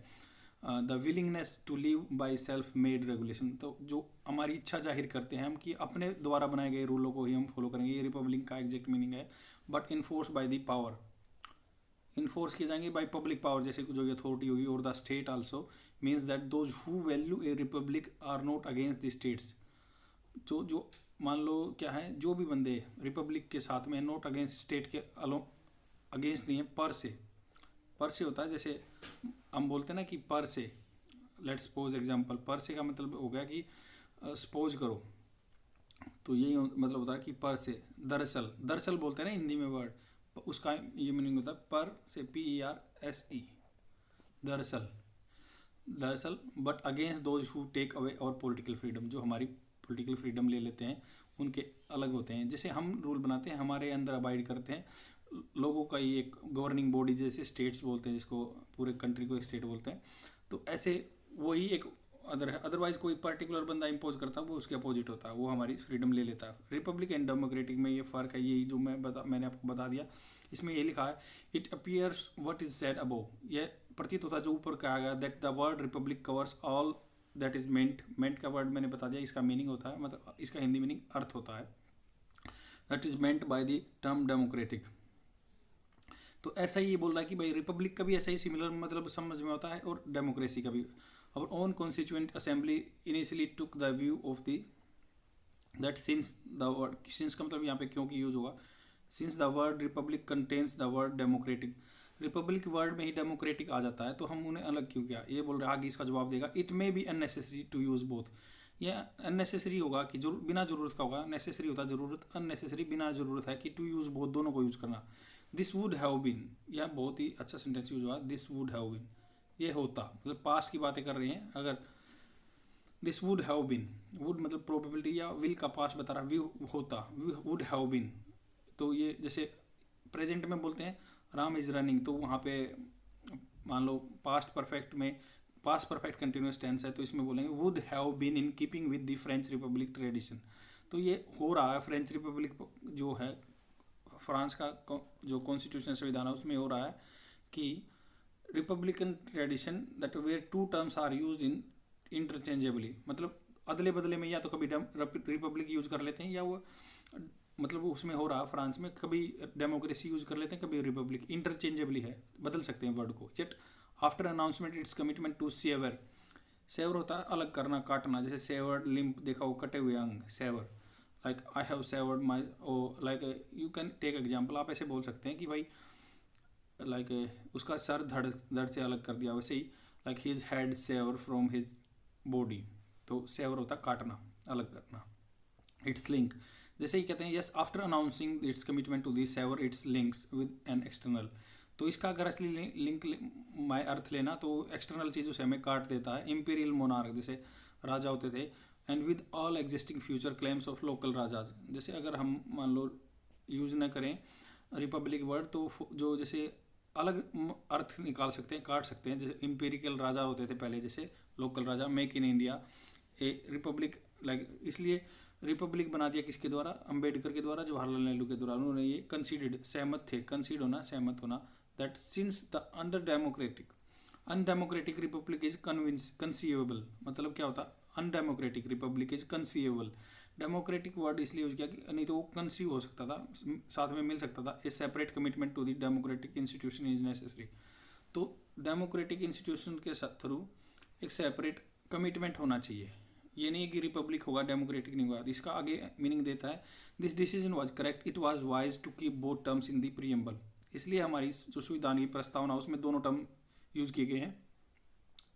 The willingness to live by self made regulation, तो जो हमारी इच्छा जाहिर करते हैं हम कि अपने द्वारा बनाए गए रूलों को ही हम फॉलो करेंगे, ये रिपब्लिक का एग्जैक्ट मीनिंग है। But enforce by the power, enforce किए जाएंगे बाय पब्लिक पावर, जैसे जो अथॉरिटी होगी, और the state also means that those who value a republic are not against the states. जो मान लो क्या है, जो भी बंदे रिपब्लिक के साथ में नॉट अगेंस्ट स्टेट के अगेंस्ट नहीं है, पर से होता है, जैसे हम बोलते हैं ना कि पर से, लेट्स सपोज एग्जांपल, पर से का मतलब हो गया कि सपोज करो, तो यही मतलब होता है कि पर से, दरअसल बोलते हैं ना हिंदी में वर्ड, उसका ये मीनिंग होता है पर से, PERSE, दरअसल। But against those who take away our political freedom, जो हमारी पॉलिटिकल फ्रीडम ले लेते हैं उनके अलग होते हैं। जैसे हम रूल बनाते हैं, हमारे अंदर अबाइड करते हैं लोगों का ही एक गवर्निंग बॉडी, जैसे स्टेट्स बोलते हैं जिसको, पूरे कंट्री को एक स्टेट बोलते हैं, तो ऐसे वही एक अदरवाइज कोई पर्टिकुलर बंदा इम्पोज करता है वो उसके अपोजिट होता है, वो हमारी फ्रीडम ले लेता है। रिपब्लिक एंड डेमोक्रेटिक में ये फ़र्क है, यही जो मैंने आपको बता दिया। इसमें ये लिखा है it appears what is said above, ये प्रतीत होता है जो ऊपर कहा गया, that the word Republic covers all that is meant का वर्ड मैंने बता दिया, इसका मीनिंग होता है, मतलब इसका हिंदी मीनिंग अर्थ होता है, that is meant by the term democratic. तो ऐसा ही ये बोल रहा है कि भाई रिपब्लिक का भी ऐसा ही सिमिलर मतलब समझ में होता है और डेमोक्रेसी का भी। और own constituent assembly initially took the view of the that since the word, since का मतलब यहाँ पे क्यों की यूज होगा, since the word Republic contains the word democratic, Republic word में ही डेमोक्रेटिक आ जाता है तो हम उन्हें अलग क्यों किया, ये बोल रहे हैं। आगे इसका जवाब देगा, it may be unnecessary to use both, यह अननेसेसरी होगा कि बिना जरूरत का होगा, नेसेसरी होता है जरूरत, अननेसेसरी बिना जरूरत है कि टू यूज़ बोथ, दोनों को यूज़ करना। दिस वुड हैव बीन, यह बहुत ही अच्छा सेंटेंस यूज हुआ, दिस वुड हैव बीन, ये होता मतलब पास्ट की बातें कर रहे हैं। अगर this would have been, would मतलब प्रोबेबिलिटी या विल का पास्ट बता रहा, वी होता, वी वुड हैव बीन, तो ये जैसे प्रेजेंट में बोलते हैं राम इज रनिंग, तो वहाँ पे मान लो पास्ट परफेक्ट में पास्ट परफेक्ट कंटिन्यूस टेंस है तो इसमें बोलेंगे would have been in keeping with the French republic tradition, तो ये हो रहा है। फ्रेंच रिपब्लिक जो है फ्रांस का जो कॉन्स्टिट्यूशन संविधान है उसमें हो रहा है कि republican tradition that where two terms are used in interchangeably, मतलब अदले बदले में या तो कभी रिपब्लिक यूज कर लेते हैं या वो मतलब उसमें हो रहा फ्रांस में कभी डेमोक्रेसी यूज कर लेते हैं कभी रिपब्लिक, इंटरचेंजेबली है, बदल सकते हैं वर्ड को। Yet after announcement it's commitment to sever, sever होता है अलग करना काटना, जैसे सेवर्ड लिम्प देखा हो कटे हुए अंग, sever, like I have severed my, oh like you can take example, आप ऐसे बोल सकते हैं कि भाई लाइक उसका सर धड़ से अलग कर दिया, वैसे ही like his head sever from his body, तो सेवर होता काटना अलग करना। इट्स लिंक, जैसे ही कहते हैं yes after announcing its commitment to this sever its links with an external, तो इसका अगर असली लिंक माय अर्थ लेना तो एक्सटर्नल चीज़ों से हमें काट देता है। इम्पीरियल मोनार्क जैसे राजा होते थे, and with all existing future claims of local राजा, जैसे अगर हम मान लो यूज़ ना करें रिपब्लिक वर्ड तो जो जैसे अलग अर्थ निकाल सकते हैं काट सकते हैं, जैसे इम्पीरियल राजा होते थे पहले, जैसे local Raja, make in India A Republic, like इसलिए रिपब्लिक बना दिया किसके द्वारा, अंबेडकर के द्वारा, जवाहरलाल नेहरू के द्वारा, उन्होंने ये कंसीडर्ड, सहमत थे, कंसीड होना सहमत होना, that since the under democratic undemocratic Republic is conceivable, मतलब क्या होता undemocratic Republic is conceivable, democratic word इसलिए यूज किया कि नहीं तो वो कंसीव हो सकता था, साथ में मिल सकता था, a separate commitment to the democratic institution is necessary, तो डेमोक्रेटिक इंस्टीट्यूशन के थ्रू एक सेपरेट कमिटमेंट होना चाहिए, ये नहीं कि रिपब्लिक होगा डेमोक्रेटिक नहीं होगा। इसका आगे मीनिंग देता है this decision was correct, it was wise to keep both terms in the preamble, इसलिए हमारी जो संविधान की प्रस्तावना उसमें दोनों टर्म यूज किए गए हैं,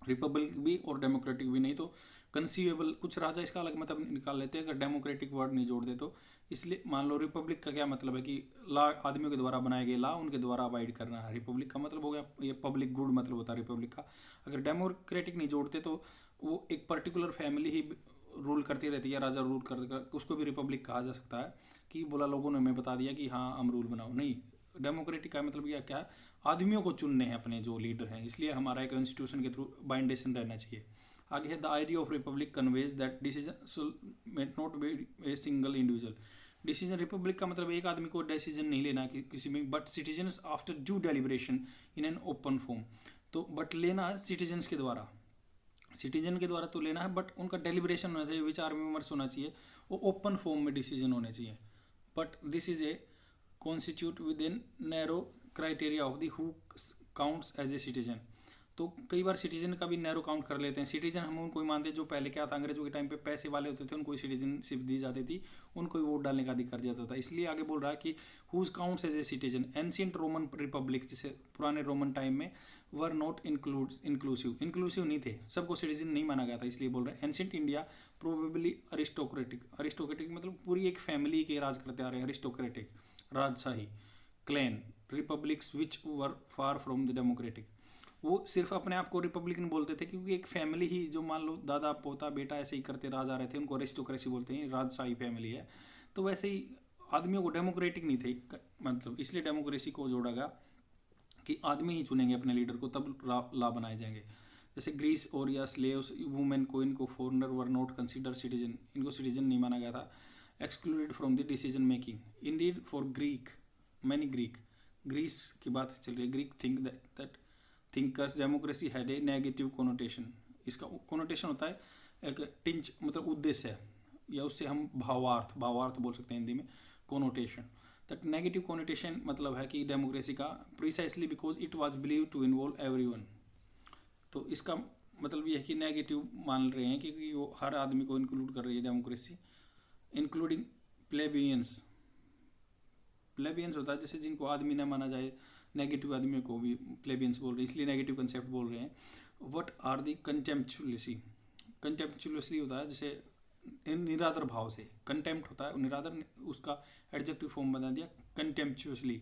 रिपब्लिक भी और डेमोक्रेटिक भी, नहीं तो कंसीवेबल, कुछ राजा इसका अलग मतलब निकाल लेते हैं अगर डेमोक्रेटिक वर्ड नहीं जोड़ दे तो। इसलिए मान लो रिपब्लिक का क्या मतलब है कि ला आदमियों के द्वारा बनाए गए ला उनके द्वारा अवाइड करना है, रिपब्लिक का मतलब हो गया ये पब्लिक गुड मतलब होता है रिपब्लिक का। अगर डेमोक्रेटिक नहीं जोड़ते तो वो एक पर्टिकुलर फैमिली ही रूल करती रहती है, राजा रूल कर, उसको भी रिपब्लिक कहा जा सकता है कि बोला लोगों ने हमें बता दिया कि हाँ हम रूल बनाओ, नहीं डेमोक्रेटिक का मतलब क्या है आदमियों को चुनने हैं अपने जो लीडर हैं, इसलिए हमारा एक कॉन्स्टिट्यूशन के थ्रू बाइंडेशन रहना चाहिए। आगे है the idea of republic conveys that decision might not be a single individual, decision republic का मतलब एक आदमी को डिसीजन नहीं लेना किसी में, but citizens after due deliberation in an open form, तो बट लेना सिटीजन्स के द्वारा, सिटीजन के द्वारा तो लेना है बट उनका डेलिब्रेशन होना चाहिए, विचार विमर्श होना चाहिए, वो ओपन फॉर्म में डिसीजन होने चाहिए, but this is a constitute within narrow criteria of the who counts as a citizen, तो कई बार सिटीजन का भी नैरो काउंट कर लेते हैं। सिटीजन हम उनको ही मानते हैं जो पहले क्या था अंग्रेजों के टाइम पे पैसे वाले होते थे उनको ही सिटीजनशिप दी जाती थी, उनको ही वोट डालने का अधिकार जाता था, इसलिए आगे बोल रहा है कि who's counts as a citizen. Ancient Roman republic जैसे पुराने रोमन टाइम में वर नॉट इंक्लूसिव नहीं थे, सबको सिटीजन नहीं माना गया था, इसलिए बोल रहे हैं एंशिएंट इंडिया प्रोबेबली अरिस्टोक्रेटिक मतलब पूरी एक फैमिली के राज करते आ रहे हैं, अरिस्टोक्रेटिक राजशाही clan, republics which were far from the democratic, वो सिर्फ अपने आप को रिपब्लिकन बोलते थे क्योंकि एक फैमिली ही जो मान लो दादा पोता बेटा ऐसे ही करते राजा रहे थे, उनको अरिस्टोक्रेसी बोलते हैं, राजशाही फैमिली है, तो वैसे ही आदमियों को डेमोक्रेटिक नहीं थे, मतलब इसलिए डेमोक्रेसी को जोड़ा गया कि आदमी ही चुनेंगे अपने लीडर को तब ला बनाए जाएंगे। जैसे ग्रीस और या स्लेव्स वुमेन को, इनको foreigner were not consider citizen, इनको सिटीजन नहीं माना गया था, excluded from the decision making. Indeed for Greek many Greece की बात चल रही है, Greek think that thinkers democracy had a negative connotation. इसका कोनोटेशन होता है एक टिंच, मतलब उद्देश्य है, या उससे हम भावार्थ बोल सकते हैं हिंदी में, कोनोटेशन। दैट नेगेटिव कोनोटेशन मतलब है कि डेमोक्रेसी का precisely because it was believe to involve everyone. तो इसका मतलब ये है कि नेगेटिव मान रहे हैं क्योंकि वो हर आदमी को इंक्लूड कर रही है डेमोक्रेसी, इंक्लूडिंग प्लेबियंस। प्लेबियंस होता है जैसे जिनको आदमी न माना जाए, नेगेटिव आदमियों को भी प्लेबियंस बोल रहे हैं, इसलिए नेगेटिव कंसेप्ट बोल रहे हैं। व्हाट आर दी कंटेम्पचुअसली होता है जैसे निरादर भाव से, कंटेम्प्ट होता है निरादर, उसका एडजेक्टिव फॉर्म बना दिया कंटेम्पचुअसली।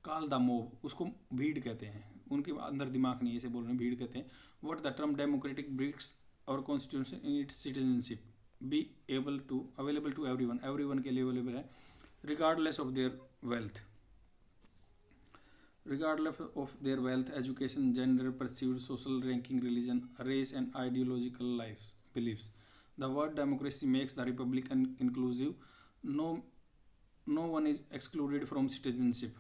कॉल द मॉब, उसको भीड़ कहते हैं, उनके अंदर दिमाग नहीं, ऐसे बोल रहे हैं, भीड़ कहते हैं। What the term democratic bricks और constitution in its citizenship be available to everyone के लिए अवेलेबल है, regardless of their wealth, education, gender, perceived social ranking, religion, race and ideological beliefs. The word democracy makes the republic inclusive. No one is excluded from citizenship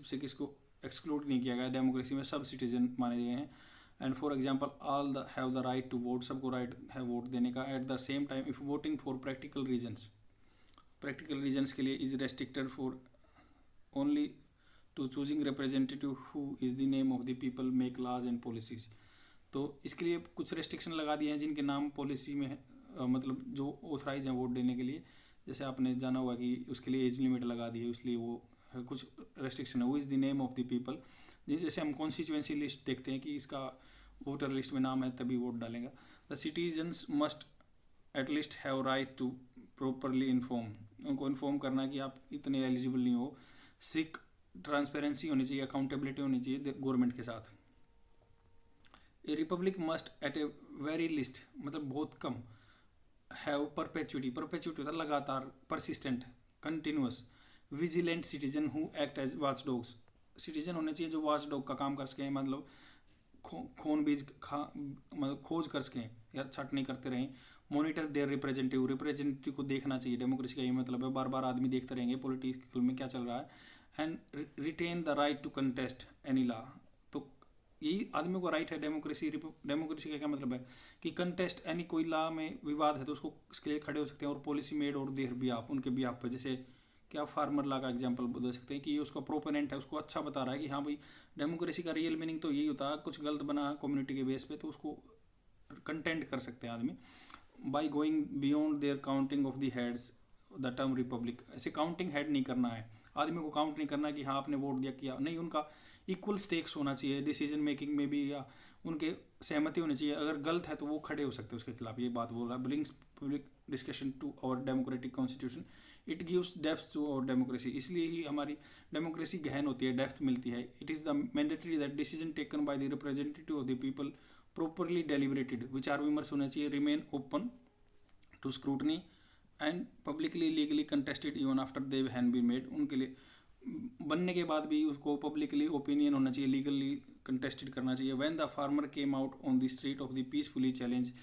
से किसको एक्सक्लूड नहीं किया गया, डेमोक्रेसी में सब सिटीजन माने गए हैं। And for example all have the right to vote, सबको राइट है वोट देने का। At the same time if voting for practical reasons के लिए is restricted for only to choosing representative who is the name of the people make laws and policies. तो इसके लिए कुछ रेस्ट्रिक्शन लगा दिए हैं जिनके नाम पॉलिसी में है, मतलब जो ऑथराइज हैं वोट देने के लिए। जैसे आपने जाना होगा कि उसके लिए एज लिमिट लगा दी है, इसलिए वो कुछ रेस्ट्रिक्शन है। वो is the name of the people, जैसे हम कॉन्स्टिट्यूएंसी लिस्ट देखते हैं कि इसका वोटर लिस्ट में नाम है तभी वोट डालेगा। The citizens must at least have right to properly inform, उनको इन्फॉर्म करना कि आप इतने एलिजिबल नहीं हो। सिक ट्रांसपेरेंसी होनी चाहिए, अकाउंटेबिलिटी होनी चाहिए गवर्नमेंट के साथ। A republic must at a very least, मतलब बहुत कम, हैव परपेचुटी होता है लगातार, persistent, continuous, vigilant citizen who act as watch dogs, citizen होने चाहिए जो वॉच डॉग का काम कर सकें, मतलब खून बीज मतलब खोज कर सकें या छाटनी करते रहें। मॉनिटर देयर रिप्रेजेंटेटिव को देखना चाहिए, डेमोक्रेसी का ये मतलब है, बार बार आदमी देखते रहेंगे पॉलिटिकल में क्या चल रहा है। And retain the right to contest any law, तो यही आदमी को राइट है। डेमोक्रेसी का क्या मतलब है कि कंटेस्ट एनी, कोई लॉ में विवाद है तो उसको उसके लिए खड़े हो सकते हैं, और पॉलिसी मेड और देयर बिहाफ, उनके बिहाफ पर। जैसे क्या फार्मर लॉ का एग्जांपल दे सकते हैं कि ये उसका प्रोपोनेंट है, उसको अच्छा बता रहा है कि हाँ भाई डेमोक्रेसी का रियल मीनिंग तो यही होता है, कुछ गलत बना कम्युनिटी के बेस पे तो उसको कंटेंट कर सकते हैं आदमी। By going beyond their counting of the heads the term Republic, ऐसे काउंटिंग हेड नहीं करना है, आदमी को काउंट नहीं करना कि हाँ आपने वोट दिया किया नहीं, उनका इक्वल स्टेक्स होना चाहिए डिसीजन मेकिंग में भी, या उनके सहमति होनी चाहिए। अगर गलत है तो वो खड़े हो सकते हैं उसके खिलाफ, ये बात बोल रहा है। Brings public discussion to our democratic constitution, it gives depth to our democracy, इसलिए ही हमारी डेमोक्रेसी गहन होती है, डेप्थ मिलती है। It is the mandatory that decision taken by the representative of the people properly deliberated, विचार विमर्श होना चाहिए, remain open to scrutiny and publicly legally contested even after they have been made, उनके लिए बनने के बाद भी उसको पब्लिकली ओपिनियन होना चाहिए, लीगली कंटेस्टेड करना चाहिए। When the farmer came out on the street of the peacefully challenge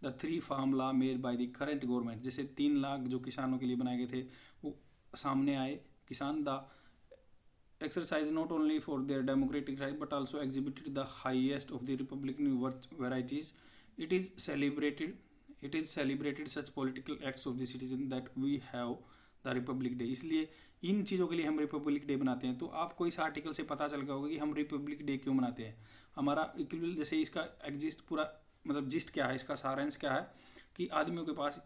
the 3 farm law made by the current government, जैसे 3 लाख जो किसानों के लिए बनाए गए थे वो सामने आए किसान। The exercise not only for their democratic right but also exhibited the highest of the republican varieties. It is celebrated such political acts of the citizen that we have the republic day, इसलिए इन चीज़ों के लिए हम रिपब्लिक डे बनाते हैं। तो आपको इस आर्टिकल से पता चल गया होगा कि हम रिपब्लिक डे क्यों मनाते हैं। हमारा इक्वल, जैसे इसका एग्जिस्ट पूरा मतलब जिस्ट क्या है, इसका सारांश क्या है कि आदमियों के पास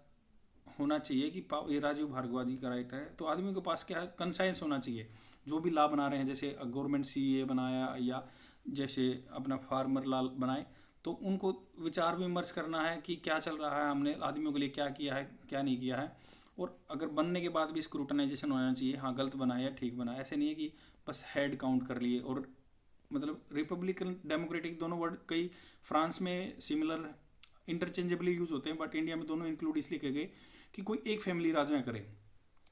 होना चाहिए कि ये राजीव भारद्वाज जी का राइट है, तो आदमियों के पास क्या है, कंसाइंस होना चाहिए। जो भी लॉ बना रहे हैं, जैसे गवर्नमेंट CA बनाया या जैसे अपना फार्मर लॉ बनाए, तो उनको विचार विमर्श करना है कि क्या चल रहा है, हमने आदमियों के लिए क्या किया है क्या नहीं किया है। और अगर बनने के बाद भी स्क्रूटनाइजेशन होना चाहिए, हाँ गलत बनाया या ठीक बनाया, ऐसे नहीं है कि बस हेड काउंट कर लिए। और मतलब रिपब्लिकन डेमोक्रेटिक दोनों वर्ड कई फ्रांस में सिमिलर इंटरचेंजेबली यूज होते हैं, बट इंडिया में दोनों इंक्लूड इसलिए किए गए कि कोई एक फैमिली राज ना करे।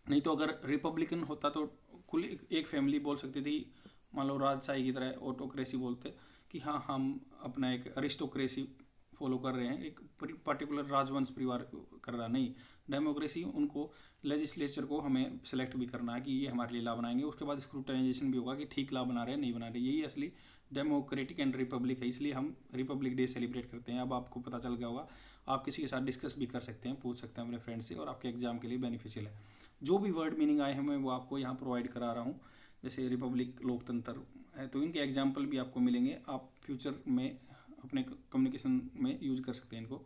नहीं तो अगर रिपब्लिकन होता तो कुल एक फैमिली बोल सकती थी मान लो राजशाही की तरह ऑटोक्रेसी बोलते कि हाँ हम अपना एक अरिस्टोक्रेसी फॉलो कर रहे हैं, एक पर्टिकुलर राजवंश परिवार कर रहा नहीं। डेमोक्रेसी उनको लेजिस्लेचर को हमें सेलेक्ट भी करना है कि ये हमारे लिए लॉ बनाएंगे, उसके बाद स्क्रूटनाइजेशन भी होगा कि ठीक लॉ बना रहे हैं नहीं बना रहे। यही असली डेमोक्रेटिक एंड रिपब्लिक है, इसलिए हम रिपब्लिक डे सेलिब्रेट करते हैं। अब आपको पता चल गया होगा, आप किसी के साथ डिस्कस भी कर सकते हैं, पूछ सकते हैं अपने फ्रेंड से, और आपके एग्जाम के लिए बेनिफिशियल है। जो भी वर्ड मीनिंग आए हैं मैं वो आपको यहाँ प्रोवाइड करा रहा हूँ। जैसे रिपब्लिक लोकतंत्र है तो इनके एग्जाम्पल भी आपको मिलेंगे, आप फ्यूचर में अपने कम्युनिकेशन में यूज कर सकते हैं इनको।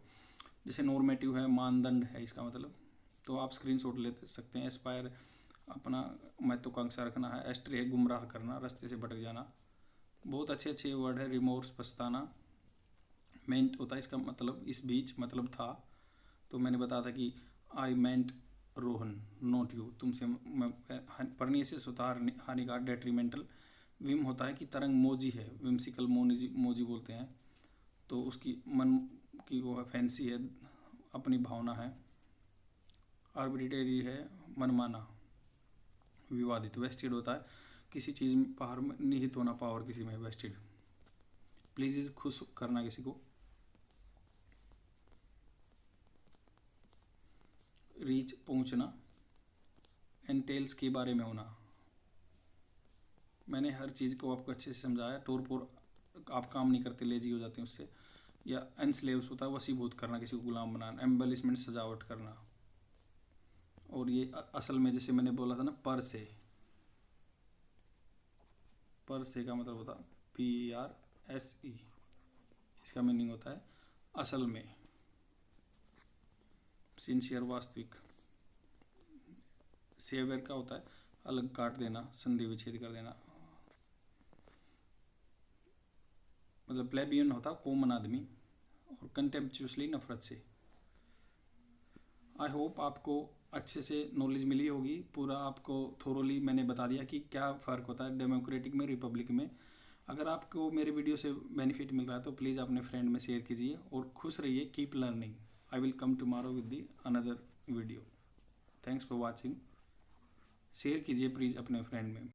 जैसे नॉर्मेटिव है, मानदंड है इसका मतलब, तो आप स्क्रीनशॉट ले सकते हैं। एस्पायर अपना महत्वाकांक्षा रखना है। एस्ट्रे है गुमराह करना, रास्ते से भटक जाना। बहुत अच्छे अच्छे वर्ड है। रिमोर्स पछताना। मेंट होता है इसका मतलब इस बीच, मतलब था। तो मैंने बताया था कि आई मेंट रोहन नॉट यू, तुमसे परनीसियस होता है हानिकार डेट्रीमेंटल। विम होता है कि तरंग मोजी है, विम्सिकल मोजी मोजी बोलते हैं, तो उसकी मन की वो है, फैंसी है, अपनी भावना है। आर्बिट्रेरी है, मनमाना, विवादित। वेस्टेड होता है किसी चीज़ में पावर में निहित होना, पावर किसी में वेस्टेड। प्लीज खुश करना किसी को। रीच पहुंचना। एंटेल्स के बारे में होना। मैंने हर चीज़ को आपको अच्छे से समझाया। टोरपोर आप काम नहीं करते, लेजी हो जाते हैं उससे। या एनस्लेव्स होता है वशीभूत करना, किसी को गुलाम बनाना। एम्बेलिशमेंट सजावट करना। और ये असल में जैसे मैंने बोला था ना, पर से का मतलब होता है PRSE, इसका मीनिंग होता है असल में, सिंसियर वास्तविक। सेवियर का होता है अलग काट देना, संधि विच्छेद कर देना, मतलब प्लेबियन होता है कॉमन आदमी। और कंटेम्पचुअसली नफरत से। आई होप आपको अच्छे से नॉलेज मिली होगी। पूरा आपको थोरोली मैंने बता दिया कि क्या फ़र्क होता है डेमोक्रेटिक में, रिपब्लिक में। अगर आपको मेरे वीडियो से बेनिफिट मिल रहा है तो प्लीज़ अपने फ्रेंड में शेयर कीजिए और खुश रहिए। Keep learning. I will come tomorrow with the another video. Thanks for watching. Share कीजिए प्लीज़ अपने फ्रेंड में।